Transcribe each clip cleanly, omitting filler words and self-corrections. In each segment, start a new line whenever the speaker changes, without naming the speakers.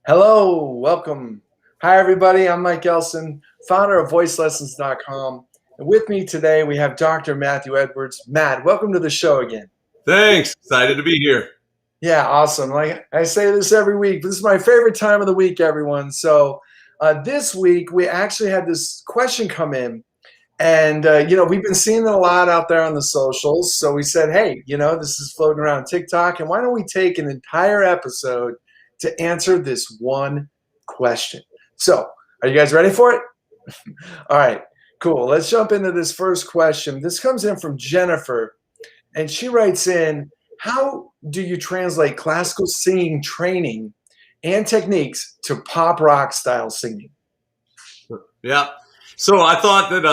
Hello, welcome. Hi, everybody. I'm Mike Elson, founder of VoiceLessons.com. And with me today, we have Dr. Matthew Edwards. Matt, welcome to the show again.
Thanks. Excited to be here.
Yeah, awesome. Like I say this every week, but this is my favorite time of the week, everyone. So this week, we actually had this question come in. And, we've been seeing it a lot out there on the socials. So we said, hey, this is floating around TikTok. And why don't we take an entire episode to answer this one question? So are you guys ready for it? All right, cool. Let's jump into this first question. This comes in from Jennifer. And she writes in, how do you translate classical singing training and techniques to pop rock style singing?
Yeah. So I thought that,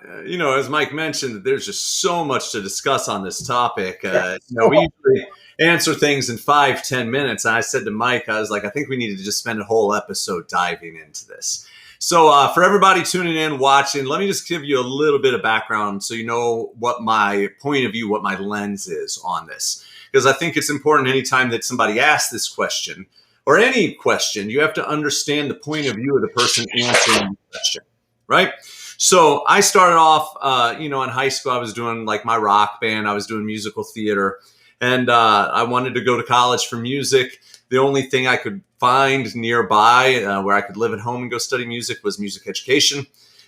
as Mike mentioned, that there's just so much to discuss on this topic. We usually answer things in 5-10 minutes. And I said to Mike, I was like, I think we needed to just spend a whole episode diving into this. So for everybody tuning in, watching, let me just give you a little bit of background so you know what my point of view, what my lens is on this. Because I think it's important anytime that somebody asks this question or any question, you have to understand the point of view of the person answering the question, right? So I started off, in high school, I was doing like my rock band. I was doing musical theater, and I wanted to go to college for music. The only thing I could find nearby where I could live at home and go study music was music education.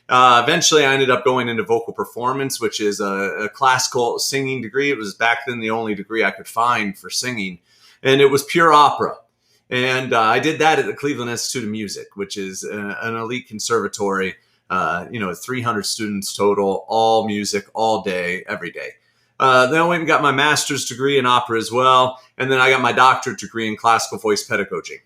Eventually, I ended up going into vocal performance, which is a classical singing degree. It was back then the only degree I could find for singing, and it was pure opera. And I did that at the Cleveland Institute of Music, which is an elite conservatory, 300 students total, all music, all day, every day. Then I went and got my master's degree in opera as well. And then I got my doctorate degree in classical voice pedagogy.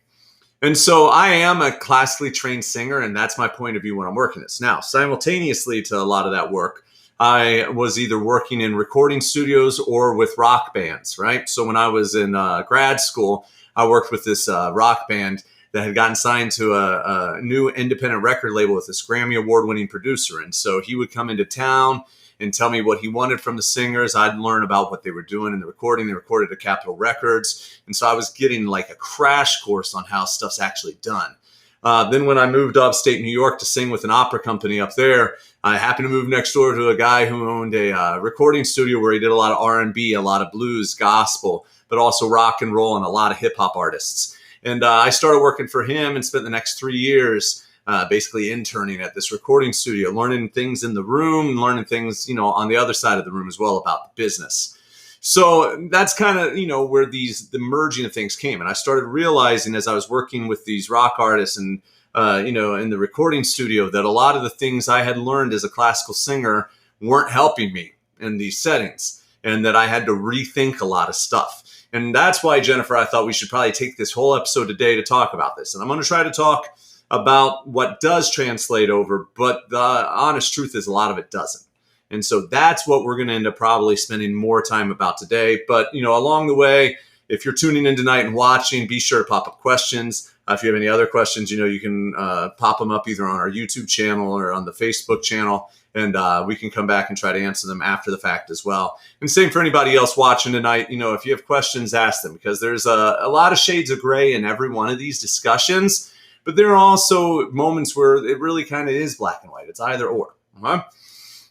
And so I am a classically trained singer, and that's my point of view when I'm working this. Now, simultaneously to a lot of that work, I was either working in recording studios or with rock bands, right? So when I was in grad school, I worked with this rock band that had gotten signed to a new independent record label with this Grammy Award-winning producer. And so he would come into town and tell me what he wanted from the singers. I'd learn about what they were doing in the recording. They recorded at Capitol Records. And so I was getting like a crash course on how stuff's actually done. Then when I moved to upstate New York to sing with an opera company up there, I happened to move next door to a guy who owned a recording studio where he did a lot of R&B, a lot of blues, gospel, but also rock and roll and a lot of hip hop artists. And I started working for him and spent the next 3 years basically interning at this recording studio, learning things in the room, learning things, on the other side of the room as well about the business. So that's kind of, where the merging of things came. And I started realizing as I was working with these rock artists and, in the recording studio that a lot of the things I had learned as a classical singer weren't helping me in these settings, and that I had to rethink a lot of stuff. And that's why, Jennifer, I thought we should probably take this whole episode today to talk about this. And I'm going to try to talk about what does translate over, but the honest truth is a lot of it doesn't. And so that's what we're going to end up probably spending more time about today. But, along the way, if you're tuning in tonight and watching, be sure to pop up questions. If you have any other questions, you can pop them up either on our YouTube channel or on the Facebook channel. And we can come back and try to answer them after the fact as well. And same for anybody else watching tonight. If you have questions, ask them, because there's a lot of shades of gray in every one of these discussions. But there are also moments where it really kind of is black and white. It's either or. Okay?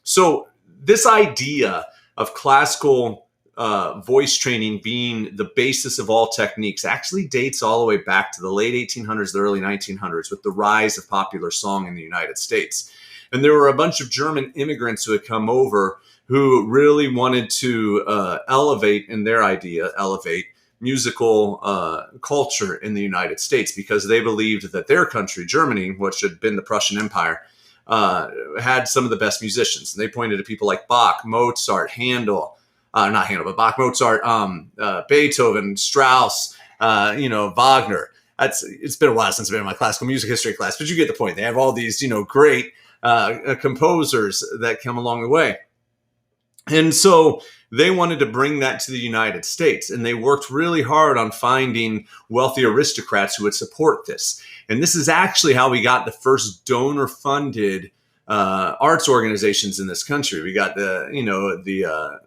So this idea of classical voice training being the basis of all techniques actually dates all the way back to the late 1800s, the early 1900s, with the rise of popular song in the United States. And there were a bunch of German immigrants who had come over who really wanted to elevate musical culture in the United States, because they believed that their country, Germany, which had been the Prussian Empire, had some of the best musicians. And they pointed to people like Bach, Mozart, Bach, Mozart, Beethoven, Strauss, Wagner. It's been a while since I've been in my classical music history class, but you get the point. They have all these, great composers that come along the way. And so they wanted to bring that to the United States, and they worked really hard on finding wealthy aristocrats who would support this. And this is actually how we got the first donor-funded arts organizations in this country. We got the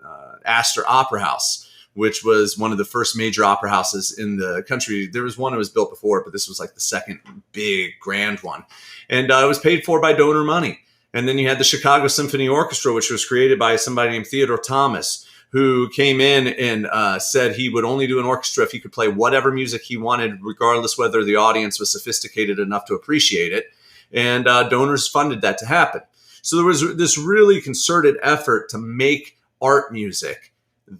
Astor Opera House, which was one of the first major opera houses in the country. There was one that was built before, but this was like the second big grand one. And it was paid for by donor money. And then you had the Chicago Symphony Orchestra, which was created by somebody named Theodore Thomas, who came in and said he would only do an orchestra if he could play whatever music he wanted, regardless whether the audience was sophisticated enough to appreciate it. And donors funded that to happen. So there was this really concerted effort to make art music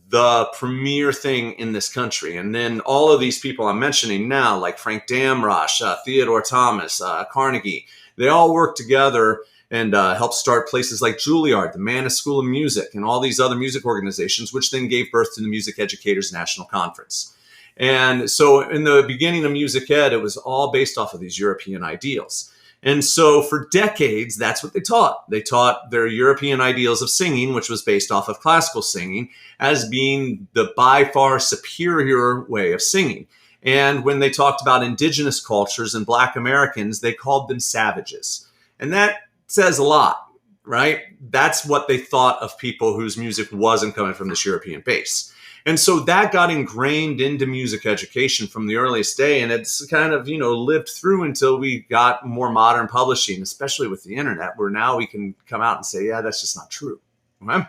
the premier thing in this country. And then all of these people I'm mentioning now, like Frank Damrosch, Theodore Thomas, Carnegie, they all worked together and helped start places like Juilliard, the Mannes School of Music, and all these other music organizations, which then gave birth to the Music Educators National Conference. And so in the beginning of music ed, it was all based off of these European ideals. And so for decades, that's what they taught. They taught their European ideals of singing, which was based off of classical singing, as being the by far superior way of singing. And when they talked about indigenous cultures and Black Americans, they called them savages. And that says a lot, right? That's what they thought of people whose music wasn't coming from this European base. And so that got ingrained into music education from the earliest day. And it's kind of, lived through until we got more modern publishing, especially with the internet, where now we can come out and say, yeah, that's just not true. Okay?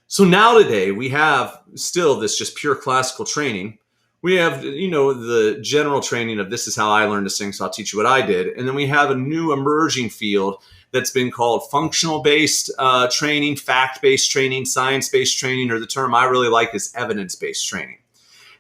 So now today we have still this just pure classical training. We have, the general training of this is how I learned to sing, so I'll teach you what I did. And then we have a new emerging field that's been called functional-based training, fact-based training, science-based training, or the term I really like is evidence-based training.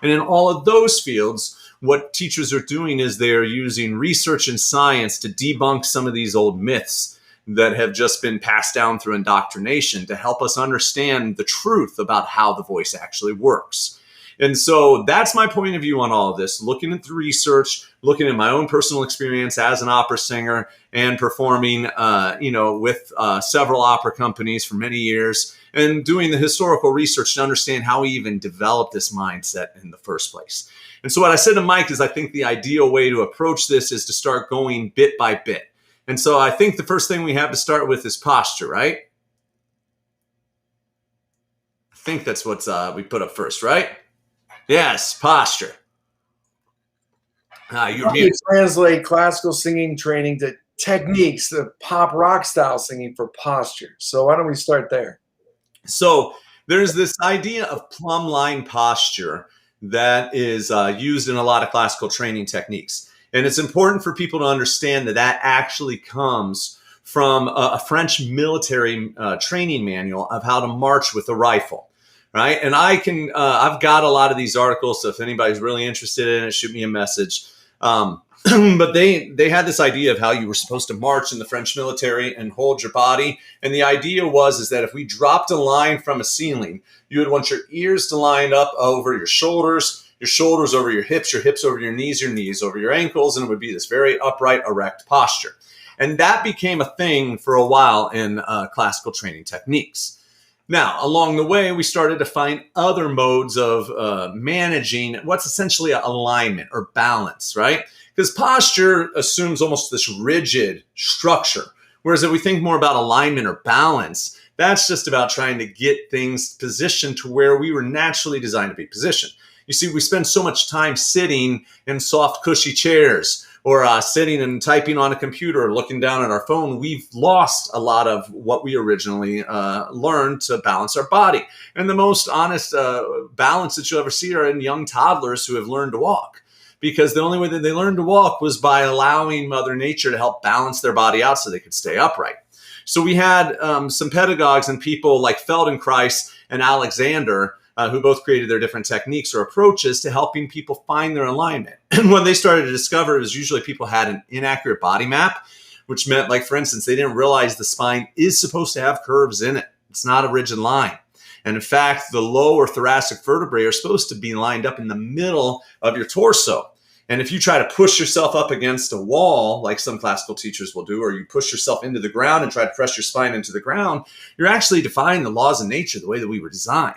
And in all of those fields, what teachers are doing is they're using research and science to debunk some of these old myths that have just been passed down through indoctrination to help us understand the truth about how the voice actually works. And so that's my point of view on all of this, looking at the research, looking at my own personal experience as an opera singer and performing, with several opera companies for many years and doing the historical research to understand how we even developed this mindset in the first place. And so what I said to Mike is I think the ideal way to approach this is to start going bit by bit. And so I think the first thing we have to start with is posture, right? I think that's what we put up first, right? Yes, posture.
You're you translate classical singing training to techniques, the pop rock style singing for posture. So why don't we start there?
So there's this idea of plumb line posture that is used in a lot of classical training techniques. And it's important for people to understand that that actually comes from a French military training manual of how to march with a rifle. Right. And I've got a lot of these articles. So if anybody's really interested in it, shoot me a message. But they had this idea of how you were supposed to march in the French military and hold your body. And the idea is that if we dropped a line from a ceiling, you would want your ears to line up over your shoulders over your hips over your knees over your ankles. And it would be this very upright, erect posture. And that became a thing for a while in classical training techniques. Now, along the way, we started to find other modes of managing what's essentially alignment or balance, right? Because posture assumes almost this rigid structure. Whereas if we think more about alignment or balance, that's just about trying to get things positioned to where we were naturally designed to be positioned. You see, we spend so much time sitting in soft, cushy chairs or sitting and typing on a computer or looking down at our phone. We've lost a lot of what we originally learned to balance our body. And the most honest balance that you'll ever see are in young toddlers who have learned to walk. Because the only way that they learned to walk was by allowing Mother Nature to help balance their body out so they could stay upright. So we had some pedagogues and people like Feldenkrais and Alexander who both created their different techniques or approaches to helping people find their alignment. And what they started to discover is usually people had an inaccurate body map, which meant, like, for instance, they didn't realize the spine is supposed to have curves in it. It's not a rigid line. And in fact, the lower thoracic vertebrae are supposed to be lined up in the middle of your torso. And if you try to push yourself up against a wall, like some classical teachers will do, or you push yourself into the ground and try to press your spine into the ground, you're actually defying the laws of nature the way that we were designed.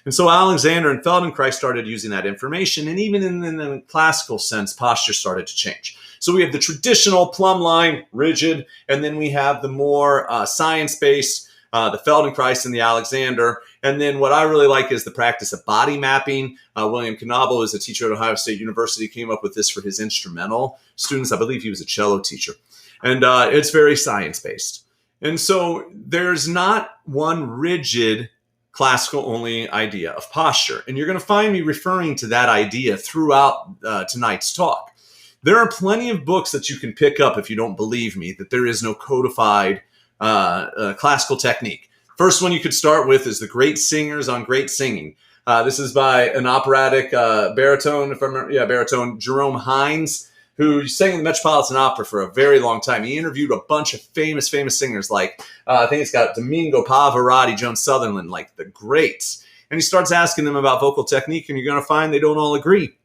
And so Alexander and Feldenkrais started using that information. And even in the classical sense, posture started to change. So we have the traditional plumb line, rigid, and then we have the more science-based the Feldenkrais and the Alexander. And then what I really like is the practice of body mapping. William Canabo is a teacher at Ohio State University, came up with this for his instrumental students. I believe he was a cello teacher. And it's very science-based. And so there's not one rigid classical only idea of posture. And you're going to find me referring to that idea throughout tonight's talk. There are plenty of books that you can pick up if you don't believe me that there is no codified classical technique. First one you could start with is The Great Singers on Great Singing. This is by an operatic baritone, if I remember, baritone, Jerome Hines, who sang in the Metropolitan Opera for a very long time. He interviewed a bunch of famous singers like, I think it's got Domingo, Pavarotti, Joan Sutherland, like the greats. And he starts asking them about vocal technique, and you're going to find they don't all agree.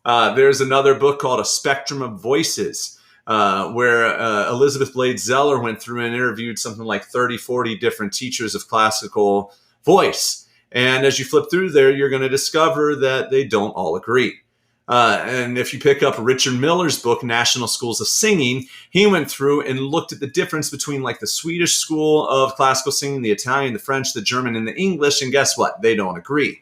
There's another book called A Spectrum of Voices, where Elizabeth Blade Zeller went through and interviewed something like 30, 40 different teachers of classical voice. And as you flip through there, you're going to discover that they don't all agree. And if you pick up Richard Miller's book, National Schools of Singing, he went through and looked at the difference between like the Swedish school of classical singing, the Italian, the French, the German, and the English. And guess what? They don't agree.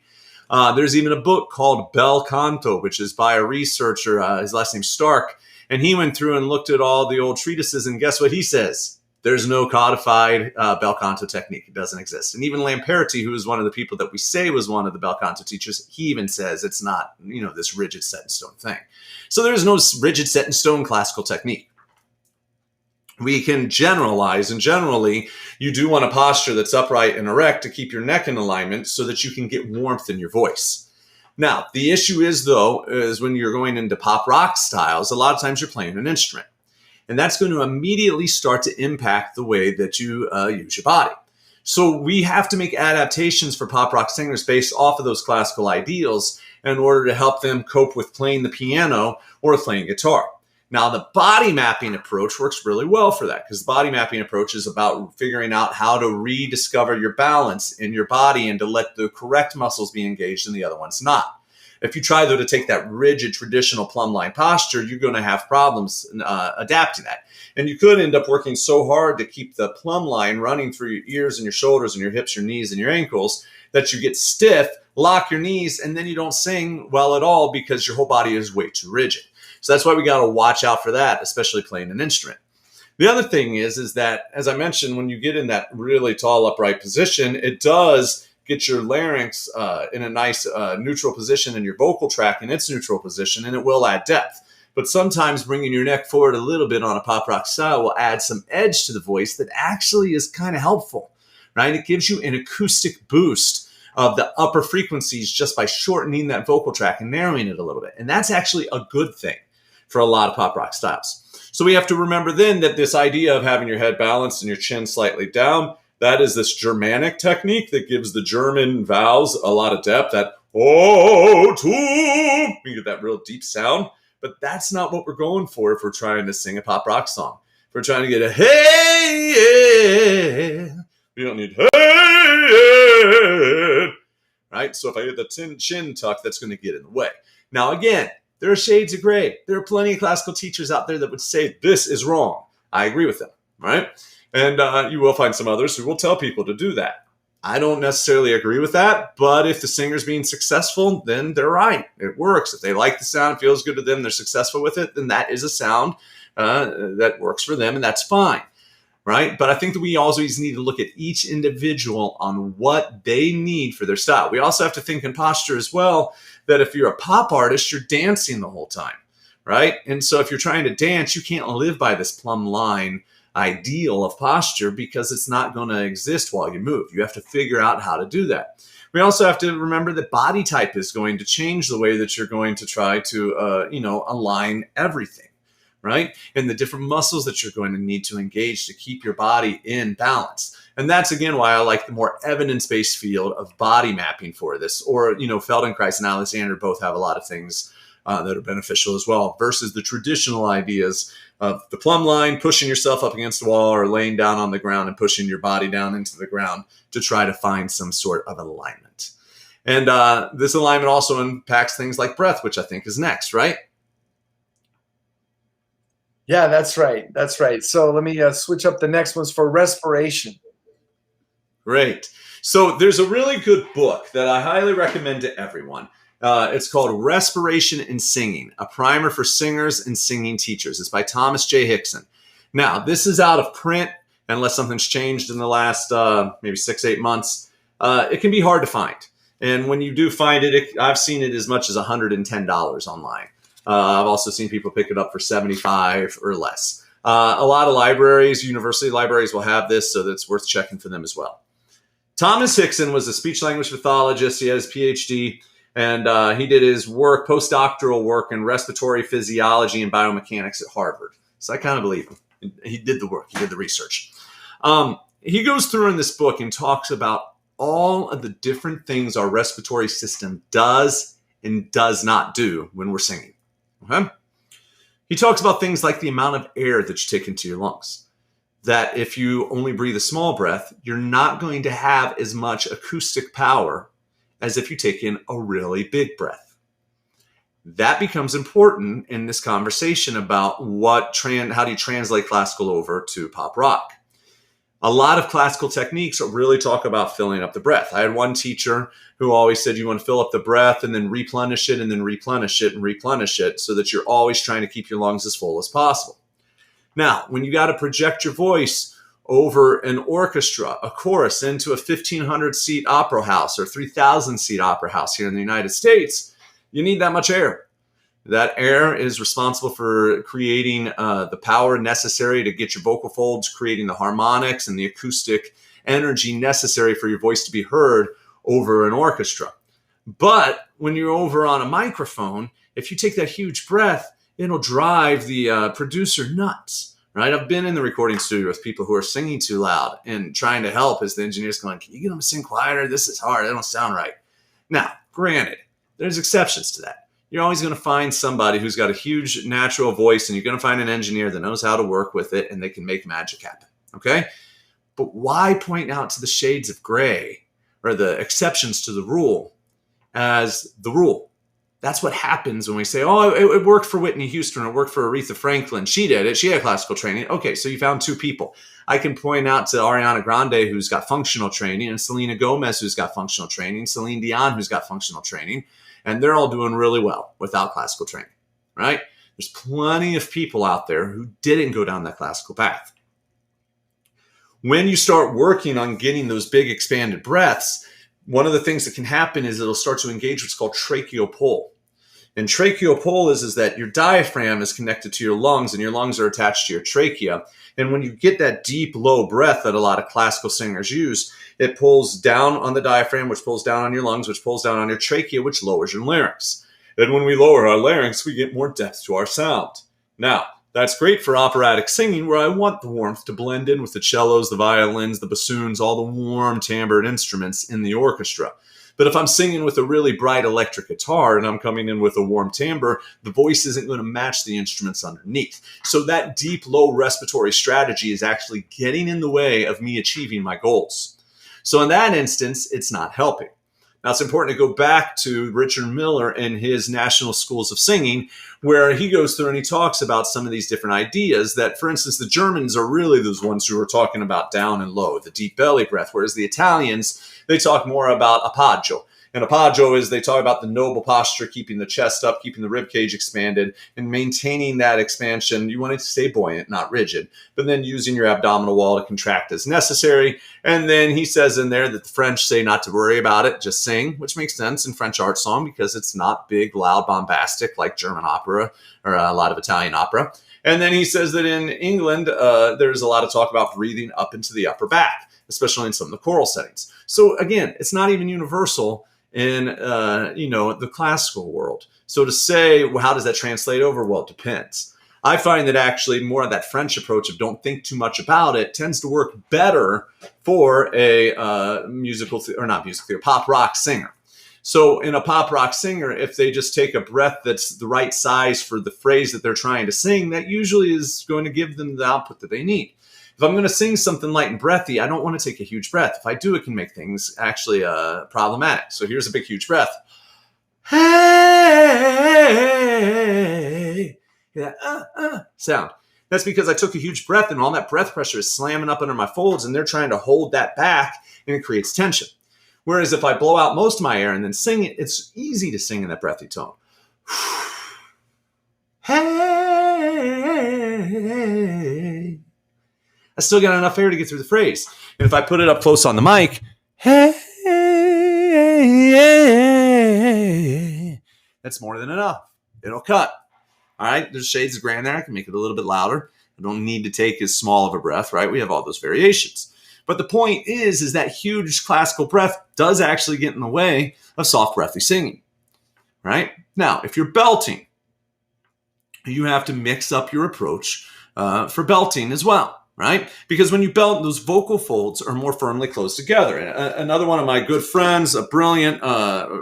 There's even a book called Bel Canto, which is by a researcher, his last name's Stark. And he went through and looked at all the old treatises. And guess what he says? There's no codified bel canto technique. It doesn't exist. And even Lamperti, who is one of the people that we say was one of the bel canto teachers, he even says it's not, this rigid set in stone thing. So there's no rigid set in stone classical technique. We can generalize, and generally you do want a posture that's upright and erect to keep your neck in alignment so that you can get warmth in your voice. Now, the issue is when you're going into pop rock styles, a lot of times you're playing an instrument. And that's going to immediately start to impact the way that you use your body. So we have to make adaptations for pop rock singers based off of those classical ideals in order to help them cope with playing the piano or playing guitar. Now, the body mapping approach works really well for that, because the body mapping approach is about figuring out how to rediscover your balance in your body and to let the correct muscles be engaged and the other ones not. If you try, though, to take that rigid, traditional plumb line posture, you're going to have problems adapting that. And you could end up working so hard to keep the plumb line running through your ears and your shoulders and your hips, your knees, and your ankles that you get stiff, lock your knees, and then you don't sing well at all because your whole body is way too rigid. So that's why we got to watch out for that, especially playing an instrument. The other thing is that, as I mentioned, when you get in that really tall, upright position, it does get your larynx in a nice neutral position and your vocal tract in its neutral position, and it will add depth. But sometimes bringing your neck forward a little bit on a pop rock style will add some edge to the voice that actually is kind of helpful, right? It gives you an acoustic boost of the upper frequencies just by shortening that vocal tract and narrowing it a little bit. And that's actually a good thing for a lot of pop rock styles. So we have to remember then that this idea of having your head balanced and your chin slightly down, that is this Germanic technique that gives the German vowels a lot of depth, that oh, to, you get that real deep sound. But that's not what we're going for if we're trying to sing a pop rock song. If we're trying to get a hey, yeah, we don't need hey, yeah, right? So if I get the chin tuck, that's going to get in the way. Now, again, there are shades of gray. There are plenty of classical teachers out there that would say this is wrong. I agree with them, right? And you will find some others who will tell people to do that. I don't necessarily agree with that, but if the singer's being successful, then they're right. It works. If they like the sound, it feels good to them, they're successful with it, then that is a sound that works for them, and that's fine, right? But I think that we always need to look at each individual on what they need for their style. We also have to think in posture as well, that if you're a pop artist, you're dancing the whole time, right? And so if you're trying to dance, you can't live by this plumb line ideal of posture because it's not going to exist while you move. You have to figure out how to do that. We also have to remember that body type is going to change the way that you're going to try to, align everything, right? And the different muscles that you're going to need to engage to keep your body in balance. And that's, again, why I like the more evidence-based field of body mapping for this. Or, Feldenkrais and Alexander both have a lot of things that are beneficial as well, versus the traditional ideas of the plumb line, pushing yourself up against the wall or laying down on the ground and pushing your body down into the ground to try to find some sort of alignment. And this alignment also impacts things like breath, which I think is next, right?
Yeah, that's right. That's right. So let me switch up the next ones for respiration.
Great. So there's a really good book that I highly recommend to everyone. It's called Respiration in Singing, a primer for singers and singing teachers. It's by Thomas J. Hickson. Now, this is out of print, unless something's changed in the last maybe 6-8 months. It can be hard to find. And when you do find it, I've seen it as much as $110 online. I've also seen people pick it up for $75 or less. A lot of libraries, university libraries will have this, so that's worth checking for them as well. Thomas Hickson was a speech-language pathologist. He had his PhD, and he did his work, postdoctoral work in respiratory physiology and biomechanics at Harvard. So I kind of believe him. He did the work. He did the research. He goes through in this book and talks about all of the different things our respiratory system does and does not do when we're singing. Okay? He talks about things like the amount of air that you take into your lungs. That if you only breathe a small breath, you're not going to have as much acoustic power as if you take in a really big breath. That becomes important in this conversation about how do you translate classical over to pop rock. A lot of classical techniques really talk about filling up the breath. I had one teacher who always said you want to fill up the breath and then replenish it and then replenish it and replenish it so that you're always trying to keep your lungs as full as possible. Now, when you got to project your voice over an orchestra, a chorus, into a 1,500-seat opera house or 3,000-seat opera house here in the United States, you need that much air. That air is responsible for creating the power necessary to get your vocal folds, creating the harmonics and the acoustic energy necessary for your voice to be heard over an orchestra. But when you're over on a microphone, if you take that huge breath, it'll drive the producer nuts, right? I've been in the recording studio with people who are singing too loud and trying to help as the engineer's going, can you get them to sing quieter? This is hard. They don't sound right. Now, granted, there's exceptions to that. You're always going to find somebody who's got a huge natural voice, and you're going to find an engineer that knows how to work with it, and they can make magic happen, okay? But why point out to the shades of gray or the exceptions to the rule as the rule? That's what happens when we say, oh, it worked for Whitney Houston, it worked for Aretha Franklin. She did it. She had classical training. Okay, so you found two people. I can point out to Ariana Grande, who's got functional training, and Selena Gomez, who's got functional training, Celine Dion, who's got functional training. And they're all doing really well without classical training, right? There's plenty of people out there who didn't go down that classical path. When you start working on getting those big expanded breaths, one of the things that can happen is it'll start to engage what's called tracheopole. And tracheopole is that your diaphragm is connected to your lungs, and your lungs are attached to your trachea. And when you get that deep, low breath that a lot of classical singers use, it pulls down on the diaphragm, which pulls down on your lungs, which pulls down on your trachea, which lowers your larynx. And when we lower our larynx, we get more depth to our sound. Now, that's great for operatic singing, where I want the warmth to blend in with the cellos, the violins, the bassoons, all the warm timbred instruments in the orchestra. But if I'm singing with a really bright electric guitar and I'm coming in with a warm timbre, the voice isn't going to match the instruments underneath. So that deep, low respiratory strategy is actually getting in the way of me achieving my goals. So in that instance, it's not helping. Now, it's important to go back to Richard Miller and his National Schools of Singing, where he goes through and he talks about some of these different ideas that, for instance, the Germans are really those ones who are talking about down and low, the deep belly breath, whereas the Italians, they talk more about appoggio. And appoggio is they talk about the noble posture, keeping the chest up, keeping the rib cage expanded, and maintaining that expansion. You want it to stay buoyant, not rigid, but then using your abdominal wall to contract as necessary. And then he says in there that the French say not to worry about it, just sing, which makes sense in French art song because it's not big, loud, bombastic like German opera or a lot of Italian opera. And then he says that in England, there's a lot of talk about breathing up into the upper back, especially in some of the choral settings. So again, it's not even universal in the classical world. So to say, well, how does that translate over? Well, it depends. I find that actually more of that French approach of don't think too much about it tends to work better for a pop rock singer. So in a pop rock singer, if they just take a breath that's the right size for the phrase that they're trying to sing, that usually is going to give them the output that they need. If I'm going to sing something light and breathy, I don't want to take a huge breath. If I do, it can make things actually problematic. So here's a big, huge breath. Hey, yeah, sound. That's because I took a huge breath and all that breath pressure is slamming up under my folds and they're trying to hold that back and it creates tension. Whereas if I blow out most of my air and then sing it, it's easy to sing in that breathy tone. Hey, I still got enough air to get through the phrase. And if I put it up close on the mic, hey, that's more than enough. It'll cut. All right, there's shades of gray in there. I can make it a little bit louder. I don't need to take as small of a breath, right? We have all those variations. But the point is that huge classical breath does actually get in the way of soft, breathy singing, right? Now, if you're belting, you have to mix up your approach for belting as well, right? Because when you belt, those vocal folds are more firmly closed together. Another one of my good friends, a brilliant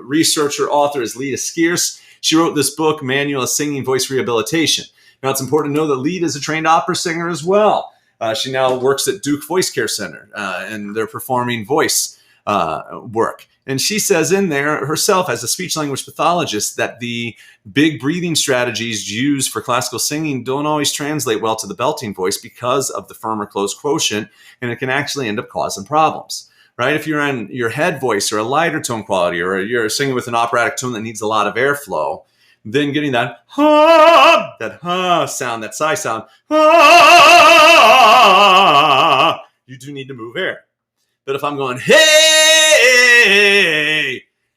researcher, author, is Lita Skeers. She wrote this book, Manual of Singing Voice Rehabilitation. Now, it's important to know that Lita is a trained opera singer as well. She now works at Duke Voice Care Center, and they're performing voice work. And she says in there herself, as a speech-language pathologist, that the big breathing strategies used for classical singing don't always translate well to the belting voice because of the firmer closed quotient, and it can actually end up causing problems. Right? If you're on your head voice or a lighter tone quality, or you're singing with an operatic tone that needs a lot of airflow, then getting that ha, sound, that sigh sound, you do need to move air. But if I'm going, hey,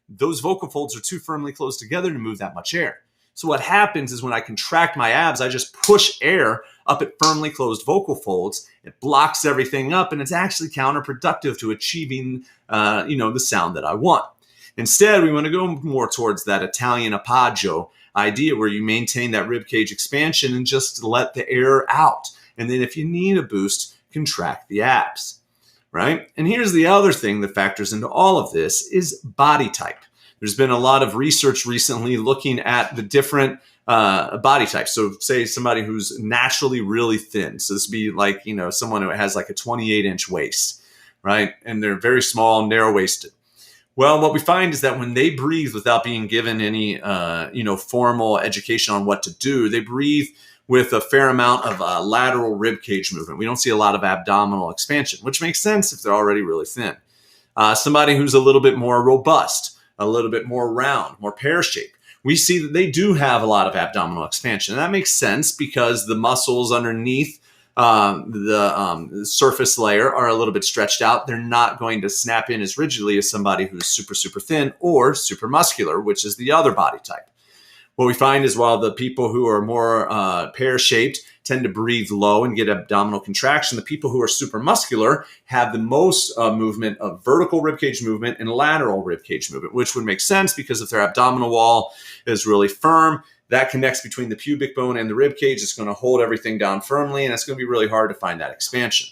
those vocal folds are too firmly closed together to move that much air. So what happens is when I contract my abs, I just push air up at firmly closed vocal folds. It blocks everything up, and it's actually counterproductive to achieving, the sound that I want. Instead, we want to go more towards that Italian appoggio idea where you maintain that rib cage expansion and just let the air out. And then if you need a boost, contract the abs, right? And here's the other thing that factors into all of this is body type. There's been a lot of research recently looking at the different body types. So say somebody who's naturally really thin. So this would be like, someone who has like a 28-inch waist, right? And they're very small, narrow-waisted. Well, what we find is that when they breathe without being given any, formal education on what to do, they breathe with a fair amount of lateral rib cage movement. We don't see a lot of abdominal expansion, which makes sense if they're already really thin. Somebody who's a little bit more robust, a little bit more round, more pear-shaped, we see that they do have a lot of abdominal expansion. And that makes sense because the muscles underneath the surface layer are a little bit stretched out. They're not going to snap in as rigidly as somebody who's super, super thin or super muscular, which is the other body type. What we find is while the people who are more pear-shaped tend to breathe low and get abdominal contraction, the people who are super muscular have the most movement of vertical ribcage movement and lateral ribcage movement, which would make sense because if their abdominal wall is really firm, that connects between the pubic bone and the rib cage. It's going to hold everything down firmly, and it's going to be really hard to find that expansion.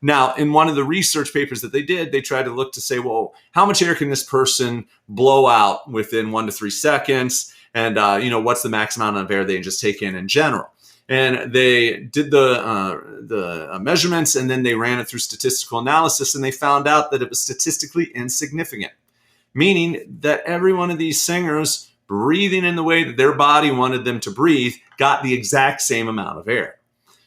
Now, in one of the research papers that they did, they tried to look to say, well, how much air can this person blow out within 1 to 3 seconds? And, what's the max amount of air they just take in general? And they did the measurements, and then they ran it through statistical analysis, and they found out that it was statistically insignificant, meaning that every one of these singers breathing in the way that their body wanted them to breathe got the exact same amount of air.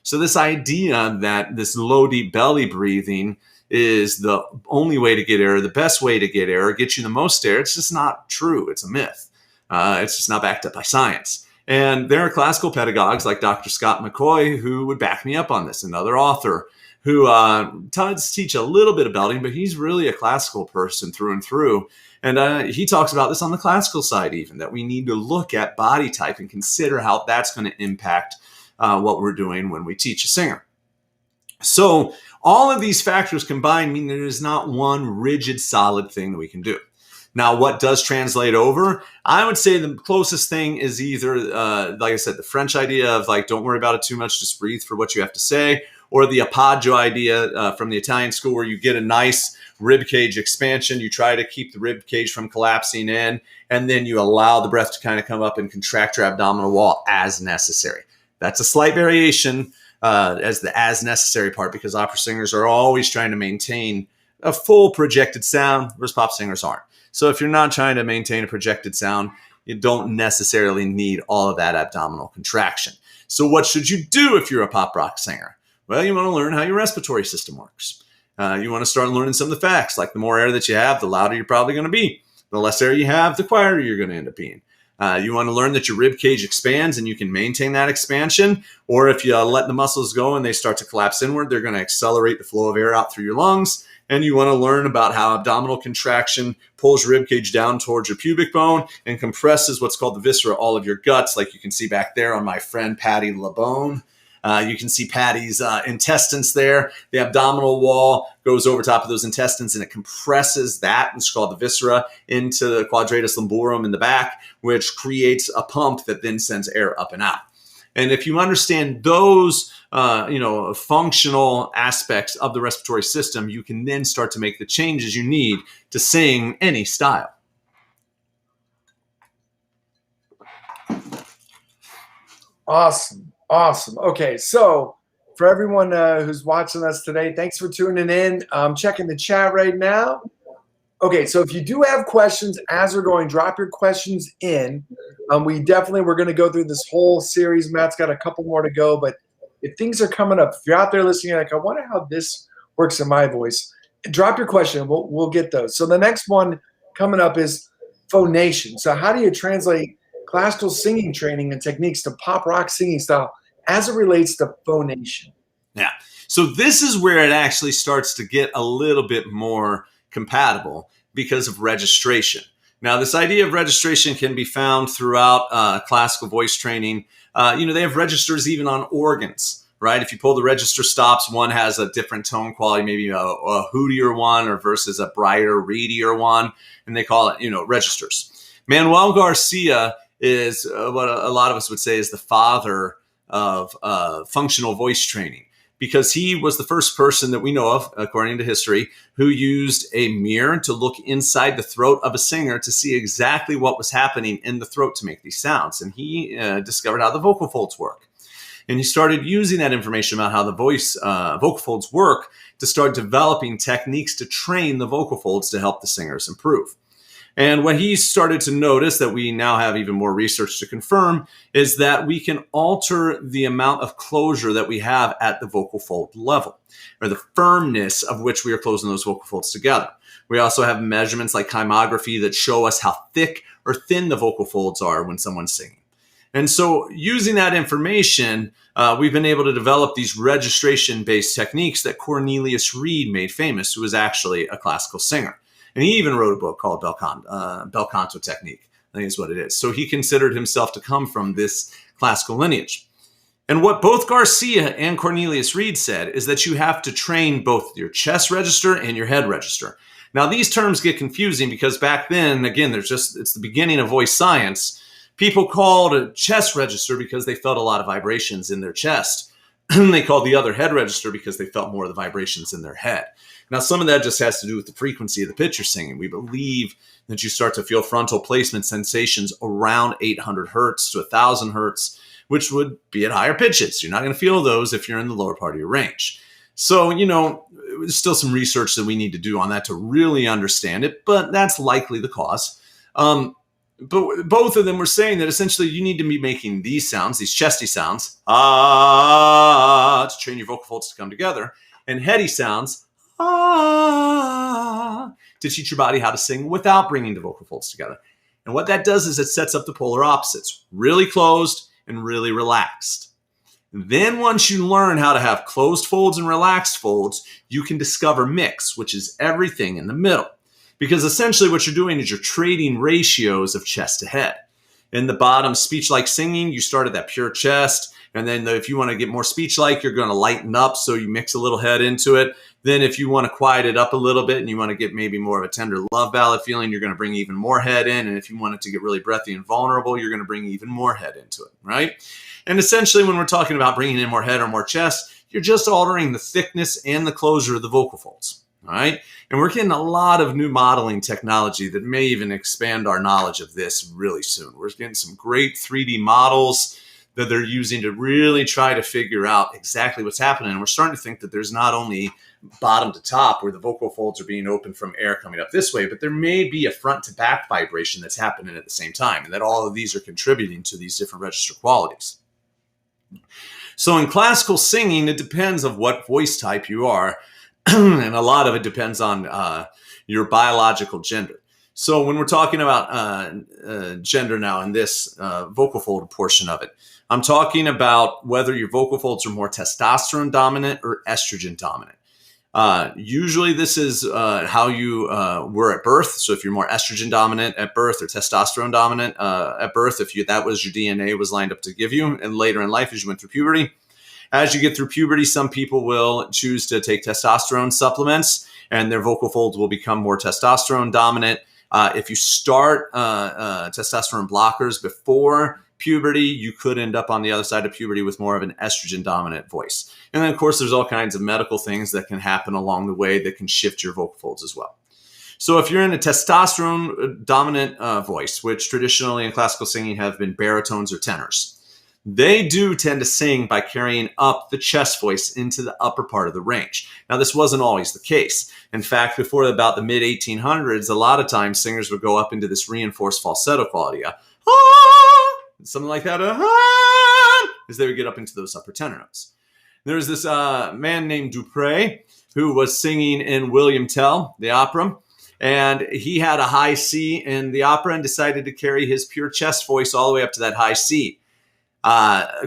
So this idea that this low, deep belly breathing is the only way to get air, the best way to get air, or get you the most air, it's just not true. It's a myth. It's just not backed up by science. And there are classical pedagogues like Dr. Scott McCoy who would back me up on this, another author who does teach a little bit of belting, but he's really a classical person through and through. And he talks about this on the classical side even, that we need to look at body type and consider how that's going to impact what we're doing when we teach a singer. So all of these factors combined mean there is not one rigid, solid thing that we can do. Now, what does translate over? I would say the closest thing is either, like I said, the French idea of like, don't worry about it too much, just breathe for what you have to say, or the appoggio idea from the Italian school where you get a nice rib cage expansion. You try to keep the rib cage from collapsing in, and then you allow the breath to kind of come up and contract your abdominal wall as necessary. That's a slight variation as the as necessary part, because opera singers are always trying to maintain a full projected sound, whereas pop singers aren't. So if you're not trying to maintain a projected sound, you don't necessarily need all of that abdominal contraction. So what should you do if you're a pop rock singer? Well, you want to learn how your respiratory system works. You want to start learning some of the facts, like the more air that you have, the louder you're probably going to be. The less air you have, the quieter you're going to end up being. You want to learn that your rib cage expands and you can maintain that expansion. Or if you let the muscles go and they start to collapse inward, they're going to accelerate the flow of air out through your lungs. And you want to learn about how abdominal contraction pulls your rib cage down towards your pubic bone and compresses what's called the viscera, all of your guts, like you can see back there on my friend Patty LeBone. You can see Patty's intestines there. The abdominal wall goes over top of those intestines and it compresses that, it's called the viscera, into the quadratus lumborum in the back, which creates a pump that then sends air up and out. And if you understand those, functional aspects of the respiratory system, you can then start to make the changes you need to sing any style.
Awesome. Okay, so for everyone who's watching us today, thanks for tuning in. I'm checking the chat right now. Okay, so if you do have questions as we're going, drop your questions in. We're going to go through this whole series. Matt's got a couple more to go, but if things are coming up, if you're out there listening, like, I wonder how this works in my voice, drop your question. We'll get those. So the next one coming up is phonation. So how do you translate classical singing training and techniques to pop rock singing style as it relates to phonation?
Yeah. So this is where it actually starts to get a little bit more compatible because of registration. Now, this idea of registration can be found throughout classical voice training. They have registers even on organs, right? If you pull the register stops, one has a different tone quality, maybe a hootier one or versus a brighter, reedier one, and they call it, registers. Manuel Garcia is what a lot of us would say is the father of functional voice training, because he was the first person that we know of, according to history, who used a mirror to look inside the throat of a singer to see exactly what was happening in the throat to make these sounds. And he discovered how the vocal folds work. And he started using that information about how the vocal folds work to start developing techniques to train the vocal folds to help the singers improve. And what he started to notice, that we now have even more research to confirm, is that we can alter the amount of closure that we have at the vocal fold level, or the firmness of which we are closing those vocal folds together. We also have measurements like chymography that show us how thick or thin the vocal folds are when someone's singing. And so using that information, we've been able to develop these registration-based techniques that Cornelius Reed made famous, who was actually a classical singer. And he even wrote a book called Bel Canto Technique, I think is what it is. So he considered himself to come from this classical lineage. And what both Garcia and Cornelius Reed said is that you have to train both your chest register and your head register. Now, these terms get confusing because back then, again, it's the beginning of voice science. People called a chest register because they felt a lot of vibrations in their chest. They called the other head register because they felt more of the vibrations in their head. Now, some of that just has to do with the frequency of the pitch you're singing. We believe that you start to feel frontal placement sensations around 800 hertz to 1,000 hertz, which would be at higher pitches. You're not going to feel those if you're in the lower part of your range. So, there's still some research that we need to do on that to really understand it, but that's likely the cause. But both of them were saying that essentially you need to be making these sounds, these chesty sounds, to train your vocal folds to come together, and heady sounds, to teach your body how to sing without bringing the vocal folds together. And what that does is it sets up the polar opposites, really closed and really relaxed. Then once you learn how to have closed folds and relaxed folds, you can discover mix, which is everything in the middle. Because essentially what you're doing is you're trading ratios of chest to head. In the bottom, speech-like singing, you start at that pure chest. And then if you want to get more speech-like, you're going to lighten up, so you mix a little head into it. Then if you want to quiet it up a little bit and you want to get maybe more of a tender love ballad feeling, you're going to bring even more head in. And if you want it to get really breathy and vulnerable, you're going to bring even more head into it, right? And essentially when we're talking about bringing in more head or more chest, you're just altering the thickness and the closure of the vocal folds, all right? And we're getting a lot of new modeling technology that may even expand our knowledge of this really soon. We're getting some great 3D models that they're using to really try to figure out exactly what's happening. And we're starting to think that there's not only bottom to top where the vocal folds are being opened from air coming up this way, but there may be a front to back vibration that's happening at the same time, and that all of these are contributing to these different register qualities. So in classical singing, it depends on what voice type you are, and a lot of it depends on your biological gender. So when we're talking about gender now in this vocal fold portion of it, I'm talking about whether your vocal folds are more testosterone dominant or estrogen dominant. Usually this is how you were at birth. So if you're more estrogen dominant at birth or testosterone dominant at birth, if that was your DNA was lined up to give you, and later in life as you went through puberty. As you get through puberty, some people will choose to take testosterone supplements and their vocal folds will become more testosterone dominant. If you start testosterone blockers before puberty, you could end up on the other side of puberty with more of an estrogen dominant voice. And then of course, there's all kinds of medical things that can happen along the way that can shift your vocal folds as well. So if you're in a testosterone dominant voice, which traditionally in classical singing have been baritones or tenors, they do tend to sing by carrying up the chest voice into the upper part of the range. Now, this wasn't always the case. In fact, before about the mid-1800s, a lot of times singers would go up into this reinforced falsetto quality, something like that, as they would get up into those upper tenor notes. There was this man named Dupré who was singing in William Tell, the opera, and he had a high C in the opera and decided to carry his pure chest voice all the way up to that high C.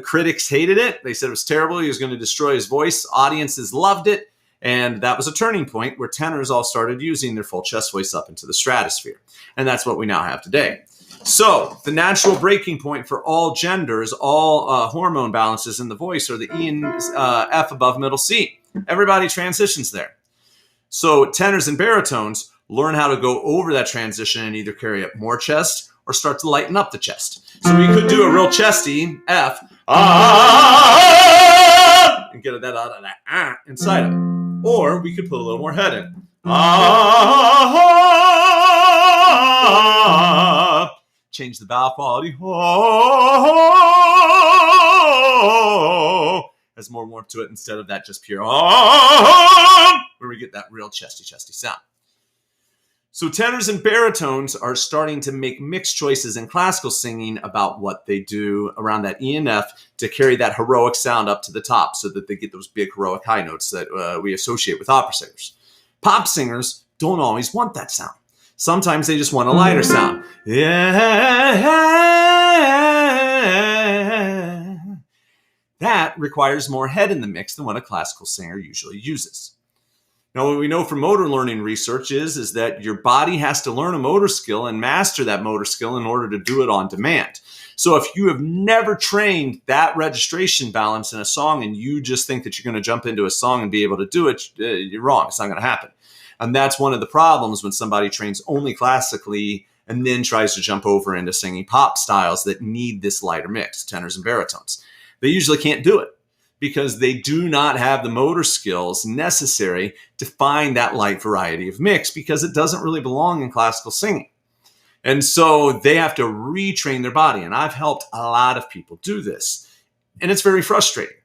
Critics hated it. They said it was terrible. He was going to destroy his voice. Audiences loved it. And that was a turning point where tenors all started using their full chest voice up into the stratosphere. And that's what we now have today. So the natural breaking point for all genders, all hormone balances in the voice are the E and F above middle C. Everybody transitions there. So tenors and baritones learn how to go over that transition and either carry up more chest or start to lighten up the chest. So we could do a real chesty F, and get that out of that inside of it. Or we could put a little more head in. Change the vowel quality. Has more warmth to it instead of that just pure where we get that real chesty sound. So tenors and baritones are starting to make mixed choices in classical singing about what they do around that E and F to carry that heroic sound up to the top so that they get those big heroic high notes that we associate with opera singers. Pop singers don't always want that sound. Sometimes they just want a lighter sound. Yeah. That requires more head in the mix than what a classical singer usually uses. Now, what we know from motor learning research is that your body has to learn a motor skill and master that motor skill in order to do it on demand. So if you have never trained that registration balance in a song and you just think that you're going to jump into a song and be able to do it, you're wrong. It's not going to happen. And that's one of the problems when somebody trains only classically and then tries to jump over into singing pop styles that need this lighter mix, tenors and baritones. They usually can't do it, because they do not have the motor skills necessary to find that light variety of mix, because it doesn't really belong in classical singing. And so they have to retrain their body. And I've helped a lot of people do this. And it's very frustrating,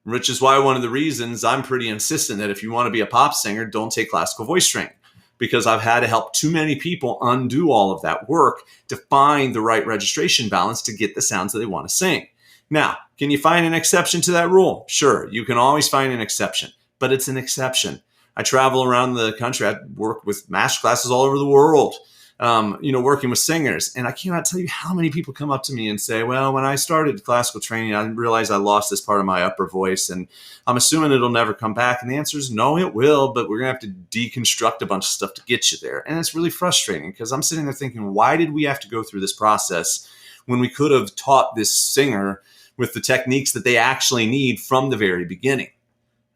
which is why one of the reasons I'm pretty insistent that if you want to be a pop singer, don't take classical voice training, because I've had to help too many people undo all of that work to find the right registration balance to get the sounds that they want to sing. Now, can you find an exception to that rule? Sure, you can always find an exception, but it's an exception. I travel around the country. I work with master classes all over the world, working with singers. And I cannot tell you how many people come up to me and say, well, when I started classical training, I realized I lost this part of my upper voice, and I'm assuming it'll never come back. And the answer is no, it will, but we're going to have to deconstruct a bunch of stuff to get you there. And it's really frustrating, because I'm sitting there thinking, why did we have to go through this process when we could have taught this singer with the techniques that they actually need from the very beginning,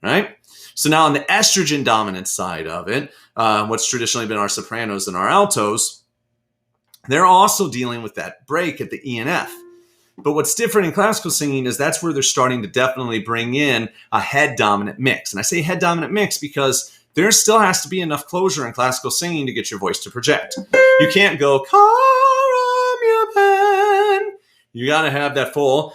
right? So now on the estrogen dominant side of it, what's traditionally been our sopranos and our altos, they're also dealing with that break at the E and F. But what's different in classical singing is that's where they're starting to definitely bring in a head dominant mix. And I say head dominant mix because there still has to be enough closure in classical singing to get your voice to project. You can't go, Karam, you pen. You got to have that full,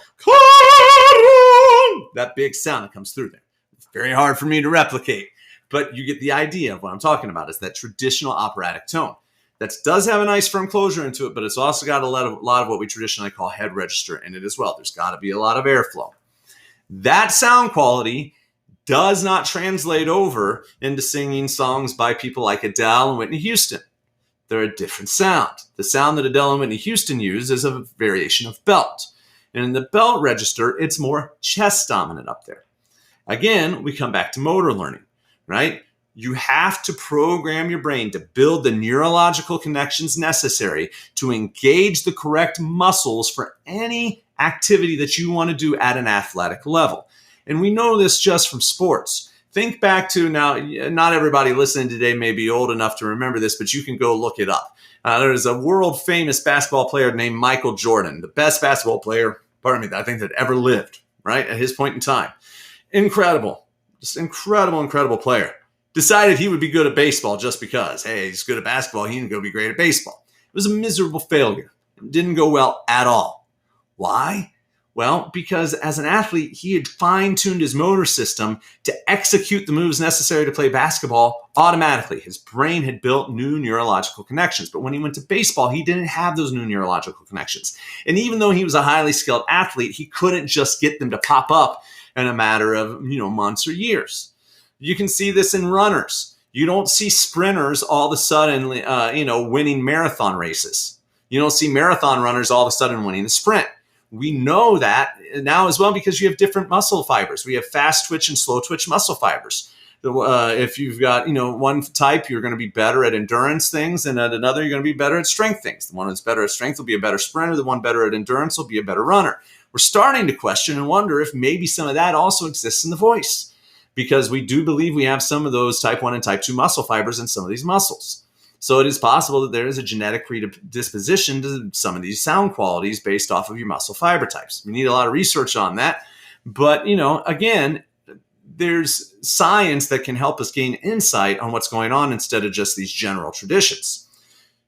that big sound that comes through there. It's very hard for me to replicate, but you get the idea of what I'm talking about. Is that traditional operatic tone that does have a nice firm closure into it, but it's also got a lot of what we traditionally call head register in it as well. There's got to be a lot of airflow. That sound quality does not translate over into singing songs by people like Adele and Whitney Houston. They're a different sound. The sound that Adele and Whitney Houston use is a variation of belt. And in the belt register, it's more chest dominant up there. Again, we come back to motor learning, right? You have to program your brain to build the neurological connections necessary to engage the correct muscles for any activity that you want to do at an athletic level. And we know this just from sports. Think back to now, not everybody listening today may be old enough to remember this, but you can go look it up. There's a world famous basketball player named Michael Jordan, the best basketball player, I think that ever lived, right? At his point in time. Incredible, just incredible player. Decided he would be good at baseball just because, hey, he's good at basketball, he can go be great at baseball. It was a miserable failure. It didn't go well at all. Why? Well, because as an athlete, he had fine-tuned his motor system to execute the moves necessary to play basketball automatically. His brain had built new neurological connections. But when he went to baseball, he didn't have those new neurological connections. And even though he was a highly skilled athlete, he couldn't just get them to pop up in a matter of, months or years. You can see this in runners. You don't see sprinters all of a sudden, winning marathon races. You don't see marathon runners all of a sudden winning the sprint. We know that now as well because you have different muscle fibers. We have fast twitch and slow twitch muscle fibers. If you've got, one type, you're going to be better at endurance things, and at another, you're going to be better at strength things. The one that's better at strength will be a better sprinter. The one better at endurance will be a better runner. We're starting to question and wonder if maybe some of that also exists in the voice, because we do believe we have some of those type 1 and type 2 muscle fibers in some of these muscles. So it is possible that there is a genetic predisposition to some of these sound qualities based off of your muscle fiber types. We need a lot of research on that. But, again, there's science that can help us gain insight on what's going on instead of just these general traditions.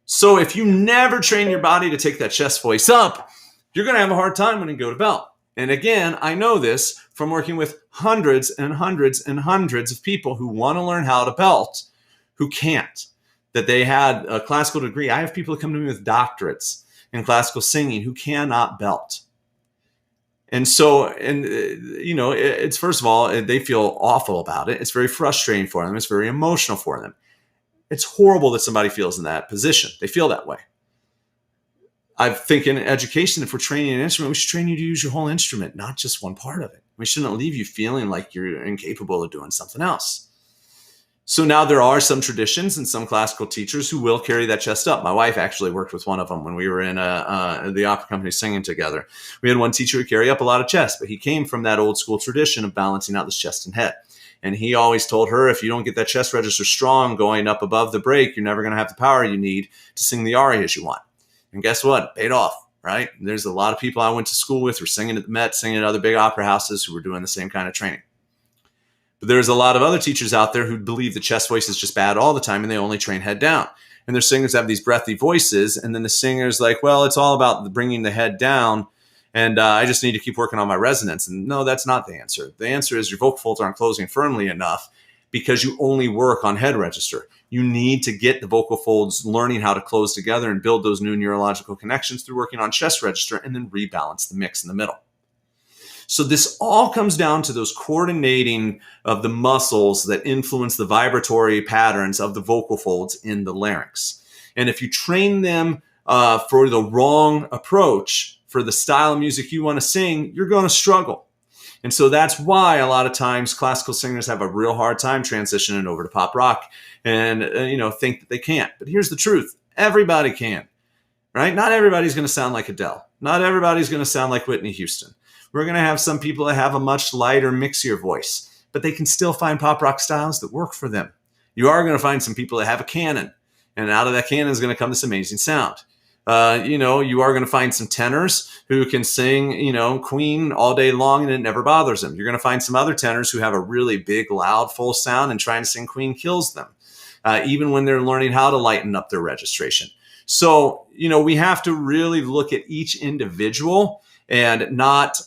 So if you never train your body to take that chest voice up, you're going to have a hard time when you go to belt. And again, I know this from working with hundreds and hundreds and hundreds of people who want to learn how to belt who can't. That they had a classical degree. I have people that come to me with doctorates in classical singing who cannot belt. And so, it's first of all, they feel awful about it. It's very frustrating for them. It's very emotional for them. It's horrible that somebody feels in that position. They feel that way. I think in education, if we're training an instrument, we should train you to use your whole instrument, not just one part of it. We shouldn't leave you feeling like you're incapable of doing something else. So now there are some traditions and some classical teachers who will carry that chest up. My wife actually worked with one of them when we were in the opera company singing together. We had one teacher who carry up a lot of chest, but he came from that old school tradition of balancing out this chest and head. And he always told her, if you don't get that chest register strong going up above the break, you're never going to have the power you need to sing the arias you want. And guess what? It paid off, right? There's a lot of people I went to school with who were singing at the Met, singing at other big opera houses who were doing the same kind of training. But there's a lot of other teachers out there who believe the chest voice is just bad all the time and they only train head down. And their singers have these breathy voices. And then the singer's like, well, it's all about bringing the head down. And I just need to keep working on my resonance. And no, that's not the answer. The answer is your vocal folds aren't closing firmly enough because you only work on head register. You need to get the vocal folds learning how to close together and build those new neurological connections through working on chest register and then rebalance the mix in the middle. So this all comes down to those coordinating of the muscles that influence the vibratory patterns of the vocal folds in the larynx. And if you train them for the wrong approach, for the style of music you want to sing, you're going to struggle. And so that's why a lot of times classical singers have a real hard time transitioning over to pop rock and think that they can't. But here's the truth. Everybody can, right? Not everybody's going to sound like Adele. Not everybody's going to sound like Whitney Houston. We're going to have some people that have a much lighter, mixier voice, but they can still find pop rock styles that work for them. You are going to find some people that have a canon, and out of that canon is going to come this amazing sound. You are going to find some tenors who can sing, Queen all day long and it never bothers them. You're going to find some other tenors who have a really big, loud, full sound, and trying to sing Queen kills them, even when they're learning how to lighten up their registration. So, we have to really look at each individual and not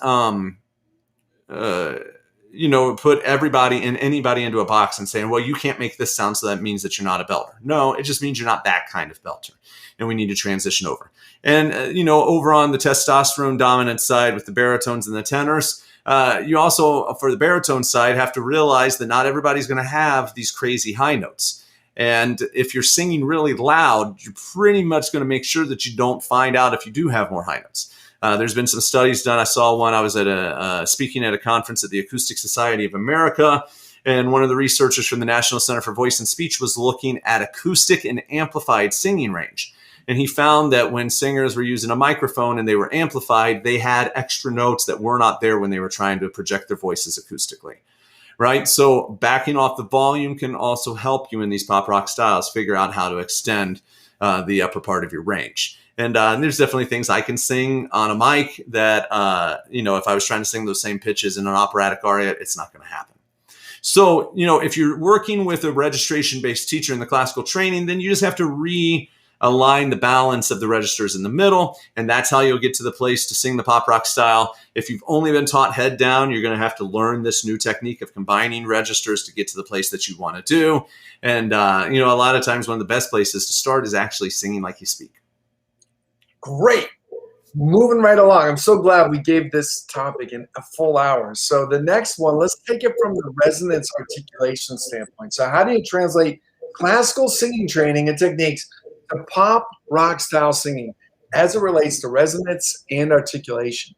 put everybody and anybody into a box and saying, well, you can't make this sound, so that means that you're not a belter. No, it just means you're not that kind of belter. And we need to transition over. And, over on the testosterone dominant side with the baritones and the tenors, you also, for the baritone side, have to realize that not everybody's going to have these crazy high notes. And if you're singing really loud, you're pretty much going to make sure that you don't find out if you do have more high notes. There's been some studies done. I saw one. I was at speaking at a conference at the Acoustic Society of America, and one of the researchers from the National Center for Voice and Speech was looking at acoustic and amplified singing range. And he found that when singers were using a microphone and they were amplified, they had extra notes that were not there when they were trying to project their voices acoustically. Right? So backing off the volume can also help you in these pop rock styles figure out how to extend the upper part of your range. And there's definitely things I can sing on a mic that, if I was trying to sing those same pitches in an operatic aria, it's not going to happen. So, if you're working with a registration-based teacher in the classical training, then you just have to realign the balance of the registers in the middle, and that's how you'll get to the place to sing the pop rock style. If you've only been taught head down, you're going to have to learn this new technique of combining registers to get to the place that you want to do. And, a lot of times one of the best places to start is actually singing like you speak.
Great. Moving right along. I'm so glad we gave this topic in a full hour. So the next one, let's take it from the resonance articulation standpoint. So how do you translate classical singing training and techniques to pop rock style singing as it relates to resonance and articulation?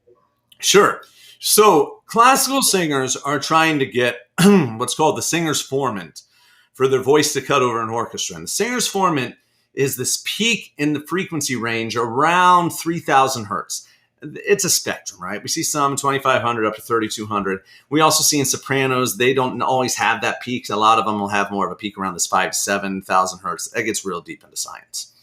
Sure. So classical singers are trying to get what's called the singer's formant for their voice to cut over an orchestra. And the singer's formant is this peak in the frequency range around 3,000 hertz. It's a spectrum, right? We see some 2,500 up to 3,200. We also see in sopranos, they don't always have that peak. A lot of them will have more of a peak around this 5,000 to 7,000 hertz. That gets real deep into science.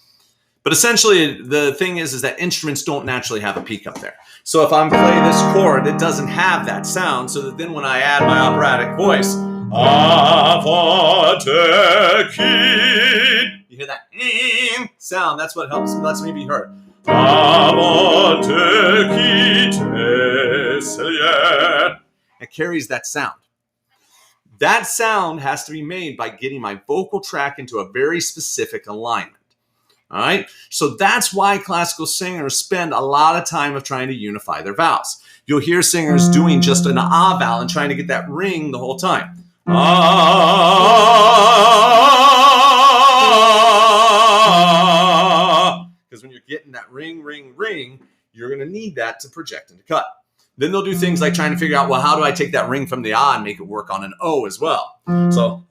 But essentially, the thing is that instruments don't naturally have a peak up there. So if I'm playing this chord, it doesn't have that sound. So that then when I add my operatic voice, you hear that sound. That's what lets me be heard. It carries that sound. That sound has to be made by getting my vocal tract into a very specific alignment. All right. So that's why classical singers spend a lot of time of trying to unify their vowels. You'll hear singers doing just an ah vowel and trying to get that ring the whole time. Because when you're getting that ring, ring, ring, you're going to need that to project and to cut. Then they'll do things like trying to figure out, well, how do I take that ring from the ah and make it work on an O as well? So,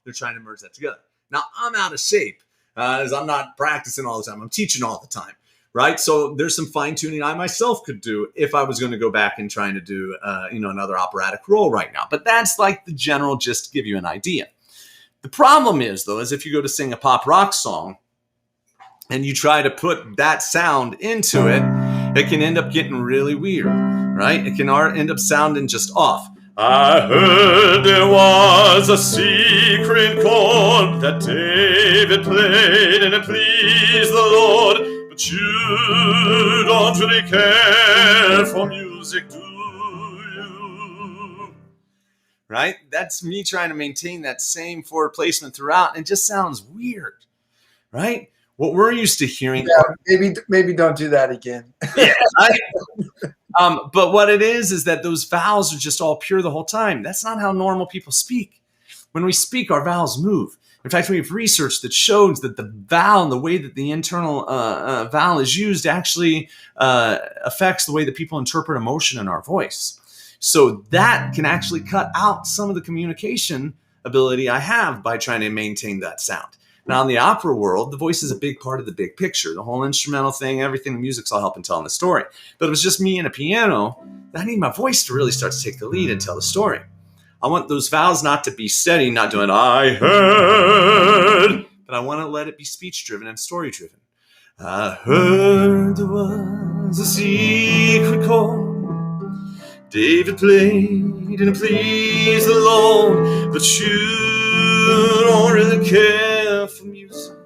they're trying to merge that together. Now, I'm out of shape as I'm not practicing all the time. I'm teaching all the time, right? So there's some fine tuning I myself could do if I was going to go back and trying to do, another operatic role right now. But that's like the general just to give you an idea. The problem is, though, is if you go to sing a pop rock song and you try to put that sound into it, it can end up getting really weird, right? It can end up sounding just off. I heard there was a secret chord that David played and it pleased the Lord, but you don't really care for music, do you? Right? That's me trying to maintain that same chord placement throughout, and it just sounds weird, right? What we're used to hearing.
Yeah, maybe don't do that again.
Yeah, right? But what it is that those vowels are just all pure the whole time. That's not how normal people speak. When we speak, our vowels move. In fact, we have research that shows that the vowel and the way that the internal vowel is used actually affects the way that people interpret emotion in our voice. So that can actually cut out some of the communication ability I have by trying to maintain that sound. Now, in the opera world, the voice is a big part of the big picture. The whole instrumental thing, everything, the music's all helping telling the story. But if it was just me and a piano, I need my voice to really start to take the lead and tell the story. I want those vowels not to be steady, not doing, I heard, but I want to let it be speech-driven and story-driven. I heard there was a secret chord David played and it pleased the Lord, but you don't really care for music,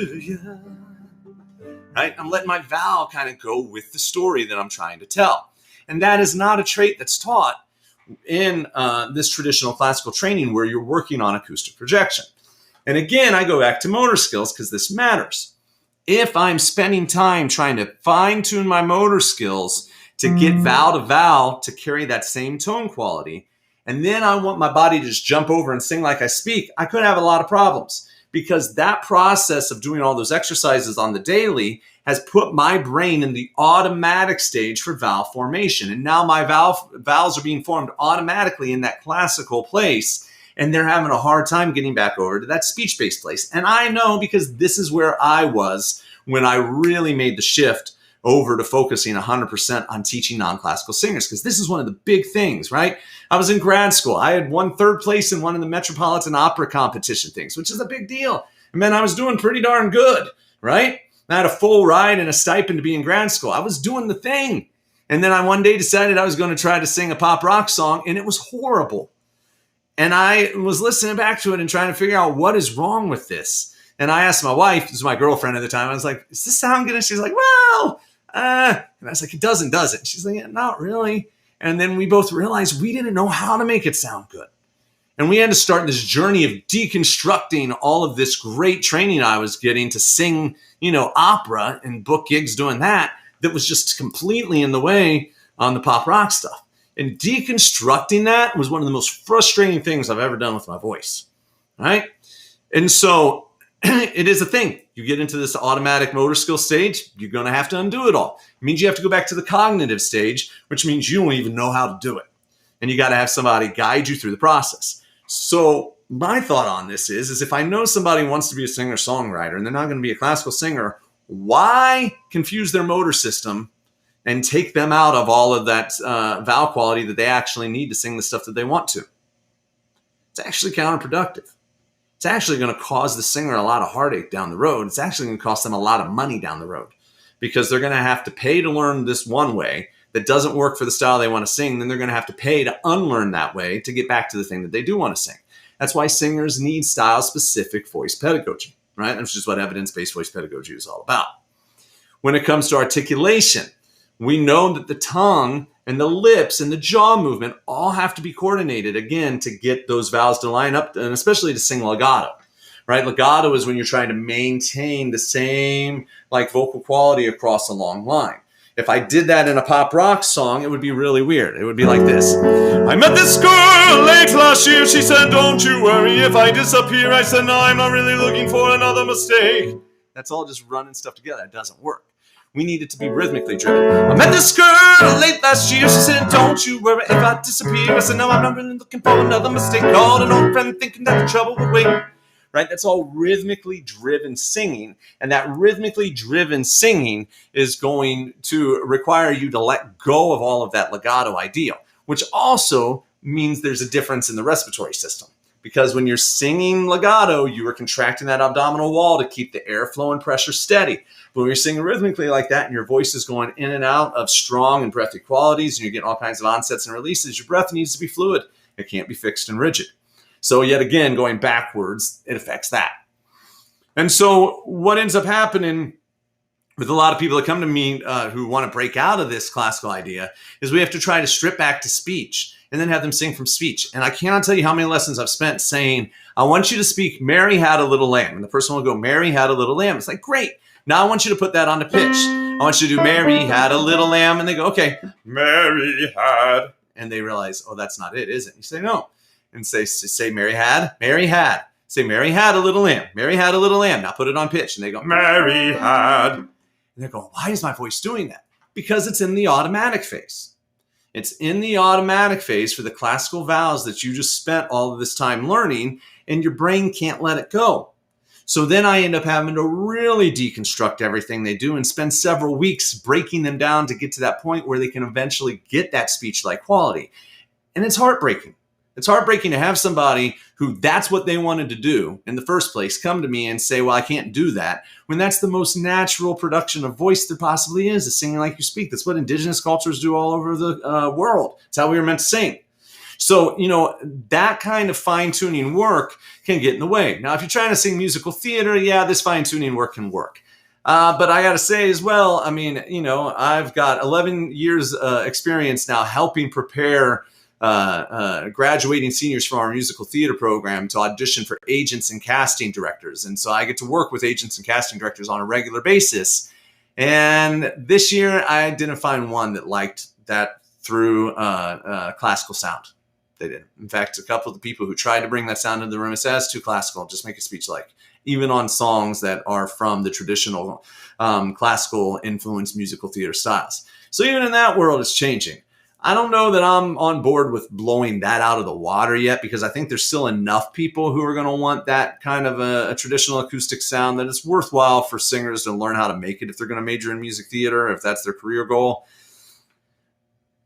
to you. Right? I'm letting my vowel kind of go with the story that I'm trying to tell. And that is not a trait that's taught in this traditional classical training where you're working on acoustic projection. And again, I go back to motor skills because this matters. If I'm spending time trying to fine-tune my motor skills to get vowel to vowel to carry that same tone quality, and then I want my body to just jump over and sing like I speak, I could have a lot of problems because that process of doing all those exercises on the daily has put my brain in the automatic stage for vowel formation. And now my vowels are being formed automatically in that classical place, and they're having a hard time getting back over to that speech-based place. And I know because this is where I was when I really made the shift over to focusing 100% on teaching non-classical singers, because this is one of the big things, right? I was in grad school. I had won third place in one of the Metropolitan Opera competition things, which is a big deal. And man, I was doing pretty darn good, right? I had a full ride and a stipend to be in grad school. I was doing the thing. And then I one day decided I was going to try to sing a pop rock song, and it was horrible. And I was listening back to it and trying to figure out what is wrong with this. And I asked my wife, this was my girlfriend at the time, I was like, does this sound good? And she's like, well, and I was like, it doesn't, does it? And she's like, yeah, not really. And then we both realized we didn't know how to make it sound good. And we had to start this journey of deconstructing all of this great training I was getting to sing, opera and book gigs doing that was just completely in the way on the pop rock stuff. And deconstructing that was one of the most frustrating things I've ever done with my voice, right? And so it is a thing. You get into this automatic motor skill stage, you're going to have to undo it all. It means you have to go back to the cognitive stage, which means you don't even know how to do it. And you got to have somebody guide you through the process. So my thought on this is if I know somebody wants to be a singer-songwriter and they're not going to be a classical singer, why confuse their motor system and take them out of all of that vowel quality that they actually need to sing the stuff that they want to? It's actually counterproductive. It's actually going to cause the singer a lot of heartache down the road. It's actually going to cost them a lot of money down the road because they're going to have to pay to learn this one way that doesn't work for the style they want to sing. Then they're going to have to pay to unlearn that way to get back to the thing that they do want to sing. That's why singers need style-specific voice pedagogy, right? That's just what evidence-based voice pedagogy is all about. When it comes to articulation, we know that the tongue and the lips and the jaw movement all have to be coordinated, again, to get those vowels to line up, and especially to sing legato, right? Legato is when you're trying to maintain the same vocal quality across a long line. If I did that in a pop rock song, it would be really weird. It would be like this. I met this girl late last year. She said, don't you worry if I disappear. I said, no, I'm not really looking for another mistake. That's all just running stuff together. It doesn't work. We need it to be rhythmically driven. I met this girl late last year. She said, don't you worry if I disappear. I said, no, I'm not really looking for another mistake. Called an old friend thinking that the trouble would wait. Right? That's all rhythmically driven singing. And that rhythmically driven singing is going to require you to let go of all of that legato ideal, which also means there's a difference in the respiratory system. Because when you're singing legato, you are contracting that abdominal wall to keep the airflow and pressure steady. But when you're singing rhythmically like that and your voice is going in and out of strong and breathy qualities and you're getting all kinds of onsets and releases, your breath needs to be fluid. It can't be fixed and rigid. So yet again, going backwards, it affects that. And so what ends up happening with a lot of people that come to me who want to break out of this classical idea is we have to try to strip back to speech and then have them sing from speech. And I cannot tell you how many lessons I've spent saying, I want you to speak, Mary had a little lamb. And the person will go, Mary had a little lamb. It's like, great. Now I want you to put that on the pitch. I want you to do Mary had a little lamb. And they go, okay, Mary had. And they realize, oh, that's not it, is it? You say, no. And say Mary had. Say Mary had a little lamb. Mary had a little lamb. Now put it on pitch. And they go, Mary had. And they go, why is my voice doing that? Because it's in the automatic phase. It's in the automatic phase for the classical vowels that you just spent all of this time learning, and your brain can't let it go. So then I end up having to really deconstruct everything they do and spend several weeks breaking them down to get to that point where they can eventually get that speech-like quality. And it's heartbreaking. It's heartbreaking to have somebody who that's what they wanted to do in the first place come to me and say, well, I can't do that, when that's the most natural production of voice there possibly is singing like you speak. That's what indigenous cultures do all over the world. It's how we were meant to sing. So, that kind of fine-tuning work can get in the way. Now, if you're trying to sing musical theater, yeah, this fine-tuning work can work. But I got to say as well, I've got 11 years experience now helping prepare graduating seniors from our musical theater program to audition for agents and casting directors. And so I get to work with agents and casting directors on a regular basis. And this year I didn't find one that liked that through classical sound. They didn't. In fact, a couple of the people who tried to bring that sound into the room said, "That's too classical, just make a speech like." Even on songs that are from the traditional classical influenced musical theater styles. So even in that world, it's changing. I don't know that I'm on board with blowing that out of the water yet, because I think there's still enough people who are going to want that kind of a traditional acoustic sound that it's worthwhile for singers to learn how to make it if they're going to major in music theater, if that's their career goal.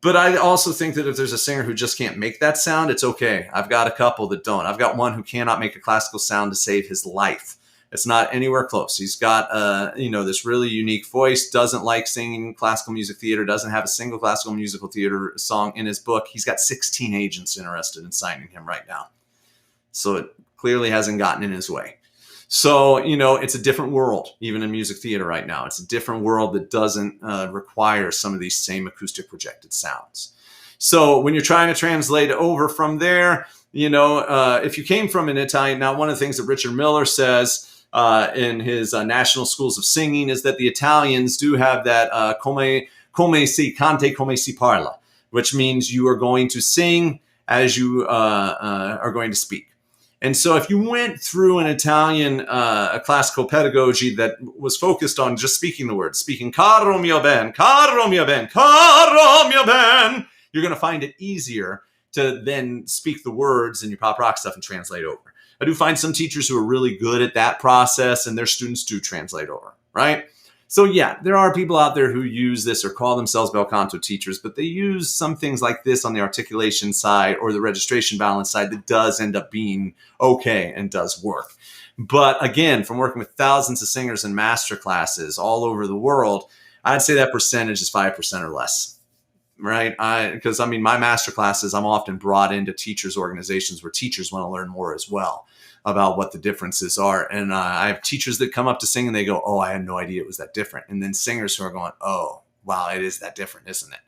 But I also think that if there's a singer who just can't make that sound, it's okay. I've got a couple that don't. I've got one who cannot make a classical sound to save his life. It's not anywhere close. He's got, this really unique voice, doesn't like singing classical music theater, doesn't have a single classical musical theater song in his book. He's got 16 agents interested in signing him right now. So it clearly hasn't gotten in his way. So, it's a different world, even in music theater right now. It's a different world that doesn't require some of these same acoustic projected sounds. So when you're trying to translate over from there, if you came from an Italian, now one of the things that Richard Miller says in his National Schools of Singing is that the Italians do have that come si canta, come si parla, which means you are going to sing as you are going to speak. And so if you went through an Italian classical pedagogy that was focused on just speaking the words, speaking caro mio ben, caro mio ben, caro mio ben, you're going to find it easier to then speak the words in your pop rock stuff and translate over. I do find some teachers who are really good at that process, and their students do translate over, right? So yeah, there are people out there who use this or call themselves bel canto teachers, but they use some things like this on the articulation side or the registration balance side that does end up being okay and does work. But again, from working with thousands of singers in master classes all over the world, I'd say that percentage is 5% or less, right? Because my master classes, I'm often brought into teachers' organizations where teachers want to learn more as well about what the differences are. And I have teachers that come up to sing and they go, "Oh, I had no idea it was that different." And then singers who are going, "Oh, wow, it is that different, isn't it?"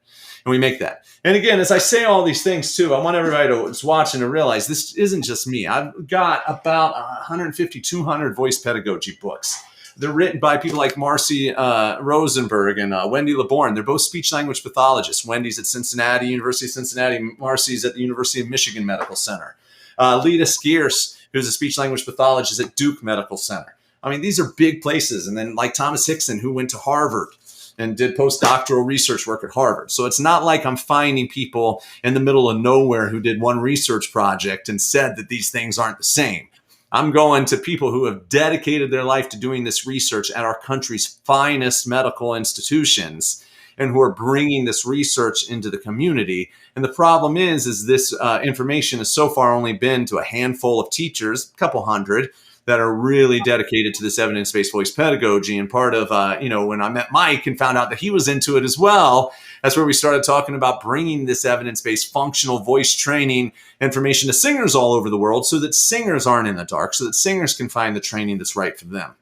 And we make that. And again, as I say all these things too, I want everybody who's watching to realize this isn't just me. I've got about 150, 200 voice pedagogy books. They're written by people like Marcy Rosenberg and Wendy LeBourne. They're both speech language pathologists. Wendy's at Cincinnati, University of Cincinnati. Marcy's at the University of Michigan Medical Center. Lita Skeers, who's a speech language pathologist at Duke Medical Center. These are big places. And then like Thomas Hickson, who went to Harvard and did postdoctoral research work at Harvard. So it's not like I'm finding people in the middle of nowhere who did one research project and said that these things aren't the same. I'm going to people who have dedicated their life to doing this research at our country's finest medical institutions and who are bringing this research into the community. And the problem is this information has so far only been to a handful of teachers, a couple hundred, that are really dedicated to this evidence-based voice pedagogy. And part of, when I met Mike and found out that he was into it as well, that's where we started talking about bringing this evidence-based functional voice training information to singers all over the world so that singers aren't in the dark, so that singers can find the training that's right for them.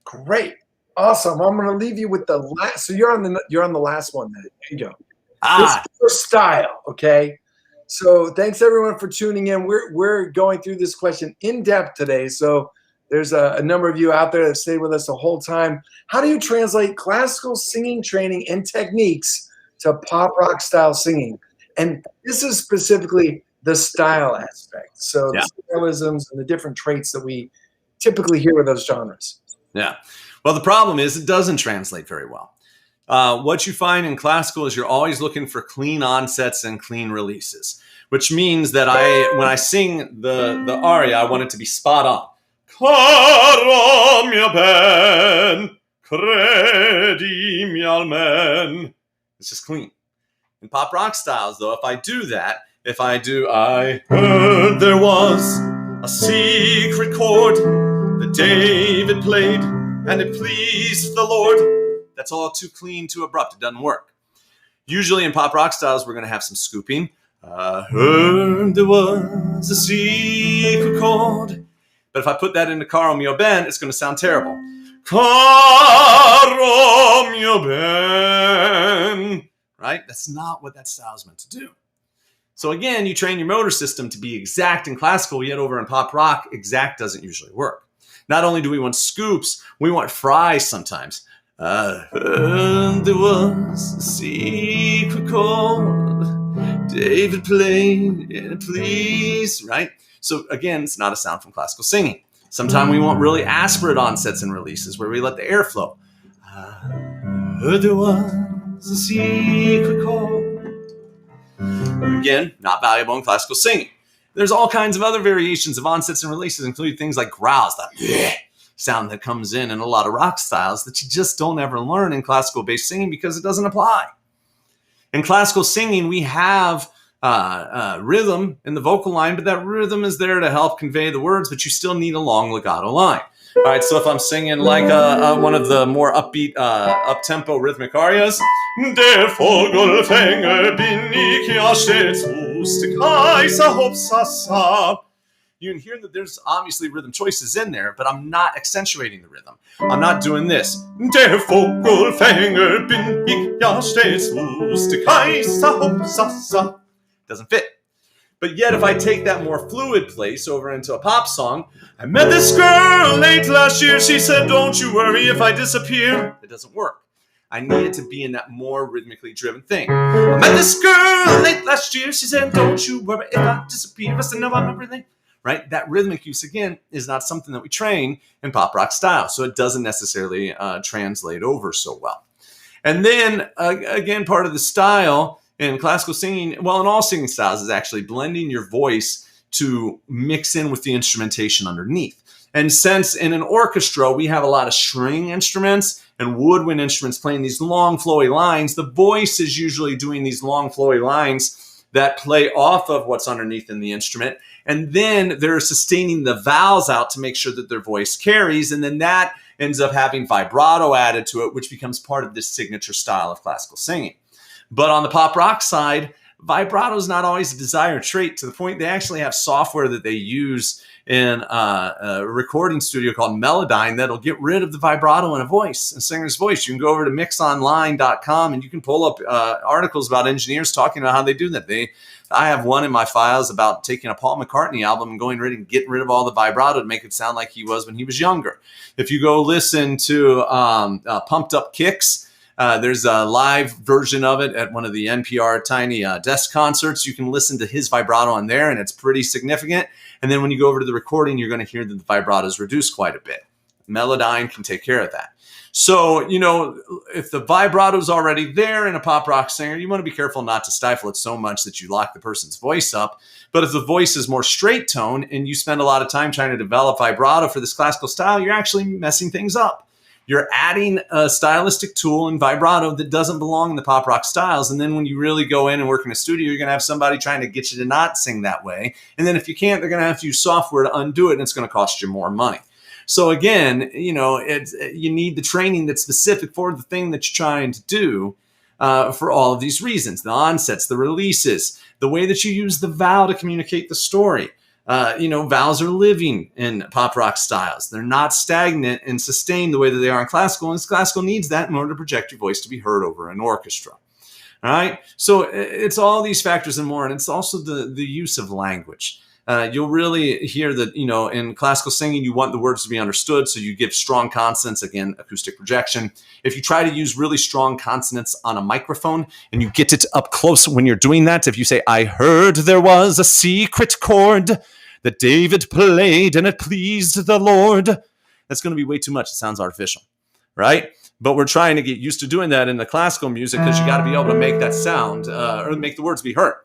Great. Awesome. I'm going to leave you with the last. So you're on the last one then. Here you go. This is your style. Okay. So thanks everyone for tuning in. We're going through this question in depth today. So there's a number of you out there that stayed with us the whole time. How do you translate classical singing training and techniques to pop rock style singing? And this is specifically the style aspect. So the stylisms and the different traits that we typically hear with those genres.
Yeah. Well, the problem is it doesn't translate very well. What you find in classical is you're always looking for clean onsets and clean releases, which means that when I sing the aria, I want it to be spot on. Caro mio ben, credimi almen. It's just clean. In pop rock styles, though, if I heard there was a secret chord that David played, and it pleased the Lord. That's all too clean, too abrupt. It doesn't work. Usually in pop rock styles, we're going to have some scooping. I heard there was a secret chord. But if I put that into Caro mio ben, it's going to sound terrible. Caro mio ben. Right? That's not what that style is meant to do. So again, you train your motor system to be exact in classical, yet over in pop rock, exact doesn't usually work. Not only do we want scoops, we want fries sometimes. I heard there was a secret chord David played and it pleased, right? So again, it's not a sound from classical singing. Sometimes we want really aspirate onsets and releases where we let the air flow. I heard there was a secret chord. Again, not valuable in classical singing. There's all kinds of other variations of onsets and releases, including things like growls, that sound that comes in a lot of rock styles that you just don't ever learn in classical based singing because it doesn't apply. In classical singing, we have rhythm in the vocal line, but that rhythm is there to help convey the words, but you still need a long legato line. All right, so if I'm singing like one of the more upbeat, up-tempo rhythmic arias, Der Vogelfänger bin ich ja stets wusste Kaiser hopsasa. You can hear that there's obviously rhythm choices in there, but I'm not accentuating the rhythm. I'm not doing this. Der Vogelfänger bin ich ja stets wusste Kaiser hopsasa. Doesn't fit. But yet, if I take that more fluid place over into a pop song, I met this girl late last year. She said, don't you worry if I disappear. It doesn't work. I need it to be in that more rhythmically driven thing. I met this girl late last year. She said, don't you worry if I disappear. I said, no, I'm everything. Right? That rhythmic use, again, is not something that we train in pop rock style. So it doesn't necessarily translate over so well. And then, again, part of the style in classical singing, well, in all singing styles, is actually blending your voice to mix in with the instrumentation underneath. And since in an orchestra, we have a lot of string instruments and woodwind instruments playing these long, flowy lines, the voice is usually doing these long, flowy lines that play off of what's underneath in the instrument. And then they're sustaining the vowels out to make sure that their voice carries. And then that ends up having vibrato added to it, which becomes part of this signature style of classical singing. But on the pop rock side, vibrato is not always a desired trait, to the point they actually have software that they use in a recording studio called Melodyne that'll get rid of the vibrato in a singer's voice. You can go over to mixonline.com and you can pull up articles about engineers talking about how they do that. I have one in my files about taking a Paul McCartney album and going and getting rid of all the vibrato to make it sound like he was when he was younger. If you go listen to Pumped Up Kicks, there's a live version of it at one of the NPR Tiny Desk concerts. You can listen to his vibrato on there, and it's pretty significant. And then when you go over to the recording, you're going to hear that the vibrato is reduced quite a bit. Melodyne can take care of that. So, if the vibrato is already there in a pop rock singer, you want to be careful not to stifle it so much that you lock the person's voice up. But if the voice is more straight tone and you spend a lot of time trying to develop vibrato for this classical style, you're actually messing things up. You're adding a stylistic tool in vibrato that doesn't belong in the pop rock styles. And then when you really go in and work in a studio, you're going to have somebody trying to get you to not sing that way. And then if you can't, they're going to have to use software to undo it, and it's going to cost you more money. So again, you need the training that's specific for the thing that you're trying to do for all of these reasons. The onsets, the releases, the way that you use the vowel to communicate the story. Vowels are living in pop rock styles. They're not stagnant and sustained the way that they are in classical. And classical needs that in order to project your voice to be heard over an orchestra. All right. So it's all these factors and more. And it's also the use of language. You'll really hear that, in classical singing, you want the words to be understood. So you give strong consonants, again, acoustic projection. If you try to use really strong consonants on a microphone and you get it up close when you're doing that, if you say, I heard there was a secret chord that David played and it pleased the Lord, that's going to be way too much. It sounds artificial, right? But we're trying to get used to doing that in the classical music because you got to be able to make that sound or make the words be heard.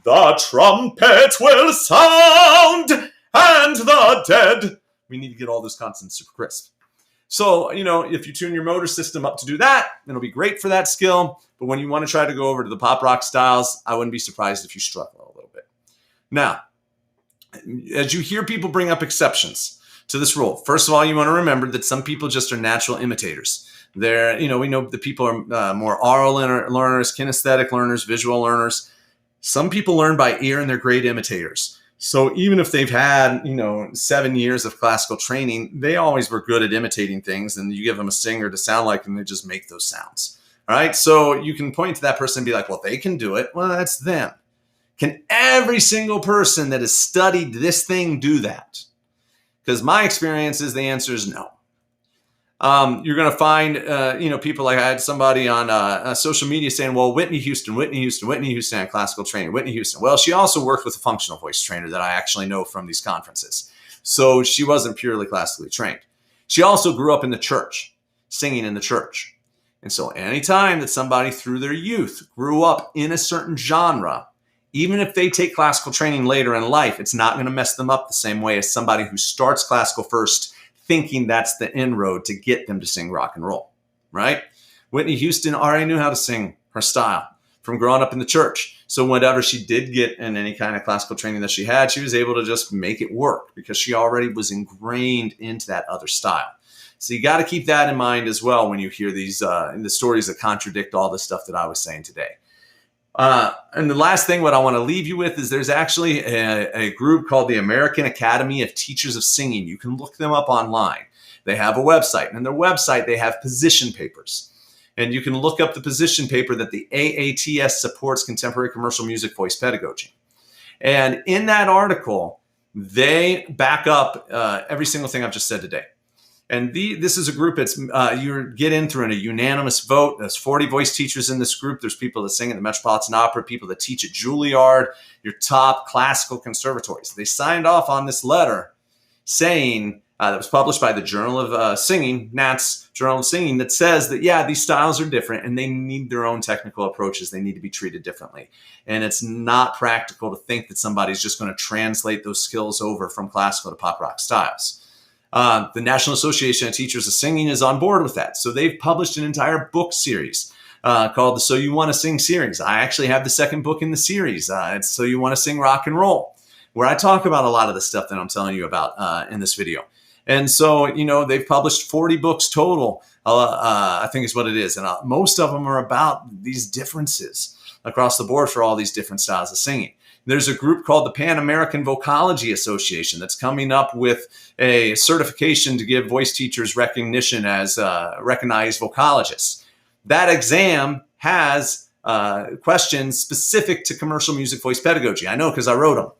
The trumpet will sound and the dead. We need to get all those consonants super crisp. So, if you tune your motor system up to do that, it'll be great for that skill. But when you want to try to go over to the pop rock styles, I wouldn't be surprised if you struggle a little bit. Now, as you hear people bring up exceptions to this rule, first of all, you want to remember that some people just are natural imitators. We know that people are more oral learners, kinesthetic learners, visual learners. Some people learn by ear and they're great imitators. So even if they've had, 7 years of classical training, they always were good at imitating things. And you give them a singer to sound like, and they just make those sounds. All right. So you can point to that person and be like, well, they can do it. Well, that's them. Can every single person that has studied this thing do that? Because my experience is the answer is no. You're going to find, people like I had somebody on social media saying, well, Whitney Houston had classical training. Whitney Houston. Well, she also worked with a functional voice trainer that I actually know from these conferences. So she wasn't purely classically trained. She also grew up in the church, singing in the church. And so anytime that somebody through their youth grew up in a certain genre, even if they take classical training later in life, it's not going to mess them up the same way as somebody who starts classical first, thinking that's the inroad to get them to sing rock and roll, right? Whitney Houston already knew how to sing her style from growing up in the church. So whatever she did get in any kind of classical training that she had, she was able to just make it work because she already was ingrained into that other style. So you got to keep that in mind as well when you hear these the stories that contradict all the stuff that I was saying today. And the last thing, what I want to leave you with is there's actually a group called the American Academy of Teachers of Singing. You can look them up online. They have a website, and on their website, they have position papers. And you can look up the position paper that the AATS supports contemporary commercial music voice pedagogy. And in that article, they back up every single thing I've just said today. And this is a group that's you get in through a unanimous vote. There's 40 voice teachers in this group. There's people that sing at the Metropolitan Opera, people that teach at Juilliard, your top classical conservatories. They signed off on this letter saying that was published by the Journal of Singing, Nat's Journal of Singing, that says that, yeah, these styles are different and they need their own technical approaches. They need to be treated differently. And it's not practical to think that somebody's just going to translate those skills over from classical to pop rock styles. The National Association of Teachers of Singing is on board with that. So they've published an entire book series called the So You Want to Sing series. I actually have the second book in the series. It's So You Want to Sing Rock and Roll, where I talk about a lot of the stuff that I'm telling you about in this video. And so, they've published 40 books total, I think is what it is. And most of them are about these differences across the board for all these different styles of singing. There's a group called the Pan American Vocology Association that's coming up with a certification to give voice teachers recognition as recognized vocologists. That exam has questions specific to commercial music voice pedagogy. I know because I wrote them.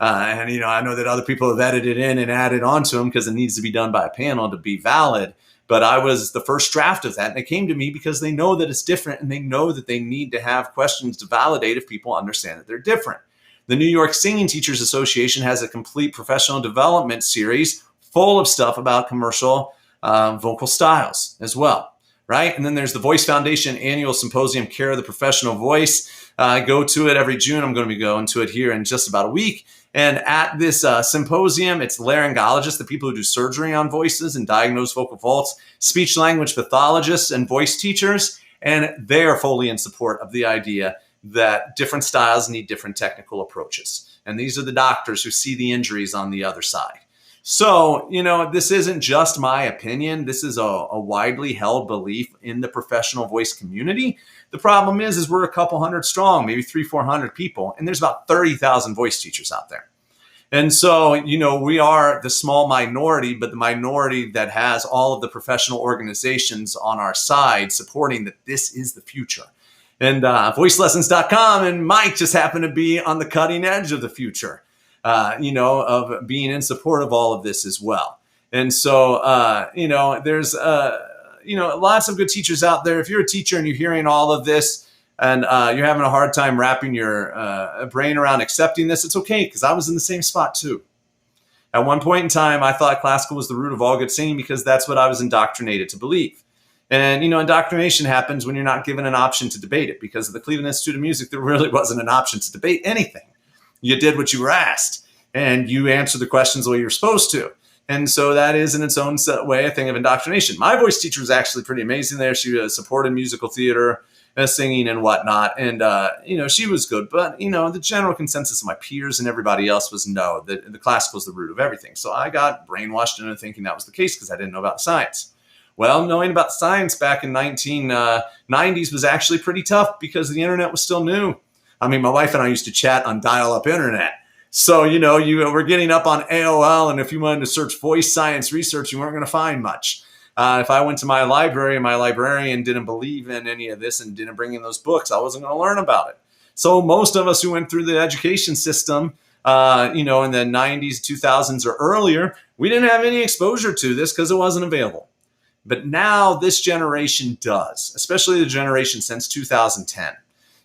And I know that other people have edited in and added onto them because it needs to be done by a panel to be valid. But I was the first draft of that. And they came to me because they know that it's different and they know that they need to have questions to validate if people understand that they're different. The New York Singing Teachers Association has a complete professional development series full of stuff about commercial vocal styles as well, right? And then there's the Voice Foundation Annual Symposium, Care of the Professional Voice. I go to it every June. I'm going to be going to it here in just about a week. And at this symposium, it's laryngologists, the people who do surgery on voices and diagnose vocal faults, speech language pathologists, and voice teachers. And they are fully in support of the idea that different styles need different technical approaches. And these are the doctors who see the injuries on the other side. So, this isn't just my opinion. This is a widely held belief in the professional voice community. The problem is we're a couple hundred strong, maybe 300-400 people, and there's about 30,000 voice teachers out there. And so, we are the small minority, but the minority that has all of the professional organizations on our side supporting that this is the future. And voicelessons.com and Mike just happen to be on the cutting edge of the future, of being in support of all of this as well. And so, there's, lots of good teachers out there. If you're a teacher and you're hearing all of this and you're having a hard time wrapping your brain around accepting this, it's okay, because I was in the same spot too. At one point in time, I thought classical was the root of all good singing because that's what I was indoctrinated to believe. And, indoctrination happens when you're not given an option to debate it. Because of the Cleveland Institute of Music, there really wasn't an option to debate anything. You did what you were asked, and you answered the questions the way you're supposed to. And so that is, in its own way, a thing of indoctrination. My voice teacher was actually pretty amazing there. She supported musical theater, singing and whatnot. And, she was good. But, the general consensus of my peers and everybody else was no, the classical is the root of everything. So I got brainwashed into thinking that was the case because I didn't know about science. Well, knowing about science back in 1990s was actually pretty tough because the internet was still new. I mean, my wife and I used to chat on dial-up internet. So, you know, you were getting up on AOL, and if you wanted to search voice science research, you weren't going to find much. If I went to my library and my librarian didn't believe in any of this and didn't bring in those books, I wasn't going to learn about it. So most of us who went through the education system, you know, in the 90s, 2000s or earlier, we didn't have any exposure to this because it wasn't available. But now this generation does, especially the generation since 2010.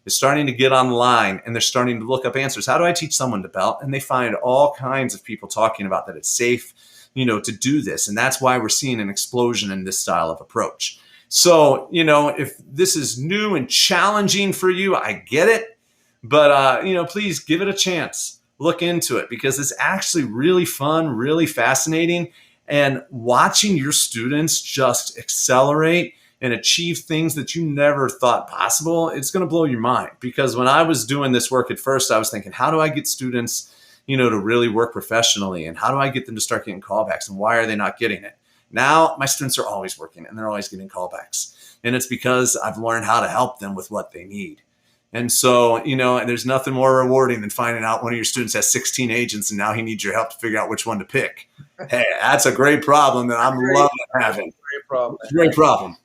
Is starting to get online and they're starting to look up answers. How do I teach someone to belt? And they find all kinds of people talking about that it's safe, you know, to do this. And that's why we're seeing an explosion in this style of approach. So, you know, if this is new and challenging for you, I get it. But, you know, please give it a chance. Look into it because it's actually really fun, really fascinating. And watching your students just accelerate and achieve things that you never thought possible, it's going to blow your mind. Because when I was doing this work at first, I was thinking, how do I get students, you know, to really work professionally? And how do I get them to start getting callbacks? And why are they not getting it? Now, my students are always working and they're always getting callbacks. And it's because I've learned how to help them with what they need. And so, you know, there's nothing more rewarding than finding out one of your students has 16 agents and now he needs your help to figure out which one to pick. Hey, that's a great problem that I'm loving having.
Great problem.
Great problem.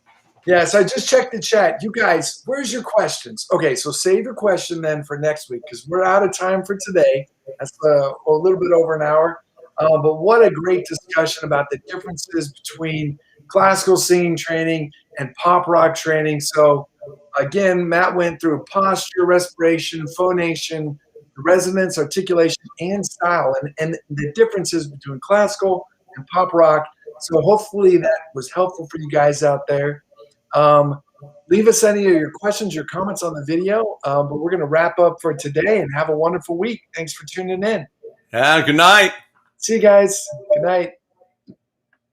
Yeah, so I just checked the chat. You guys, where's your questions? Okay, so save your question then for next week because we're out of time for today. That's a little bit over an hour. But what a great discussion about the differences between classical singing training and pop rock training. So again, Matt went through posture, respiration, phonation, resonance, articulation, and style, and the differences between classical and pop rock. So hopefully that was helpful for you guys out there. Leave us any of your questions, your comments on the video. But we're going to wrap up for today and have a wonderful week. Thanks for tuning in.
Yeah, good night.
See you guys. Good night.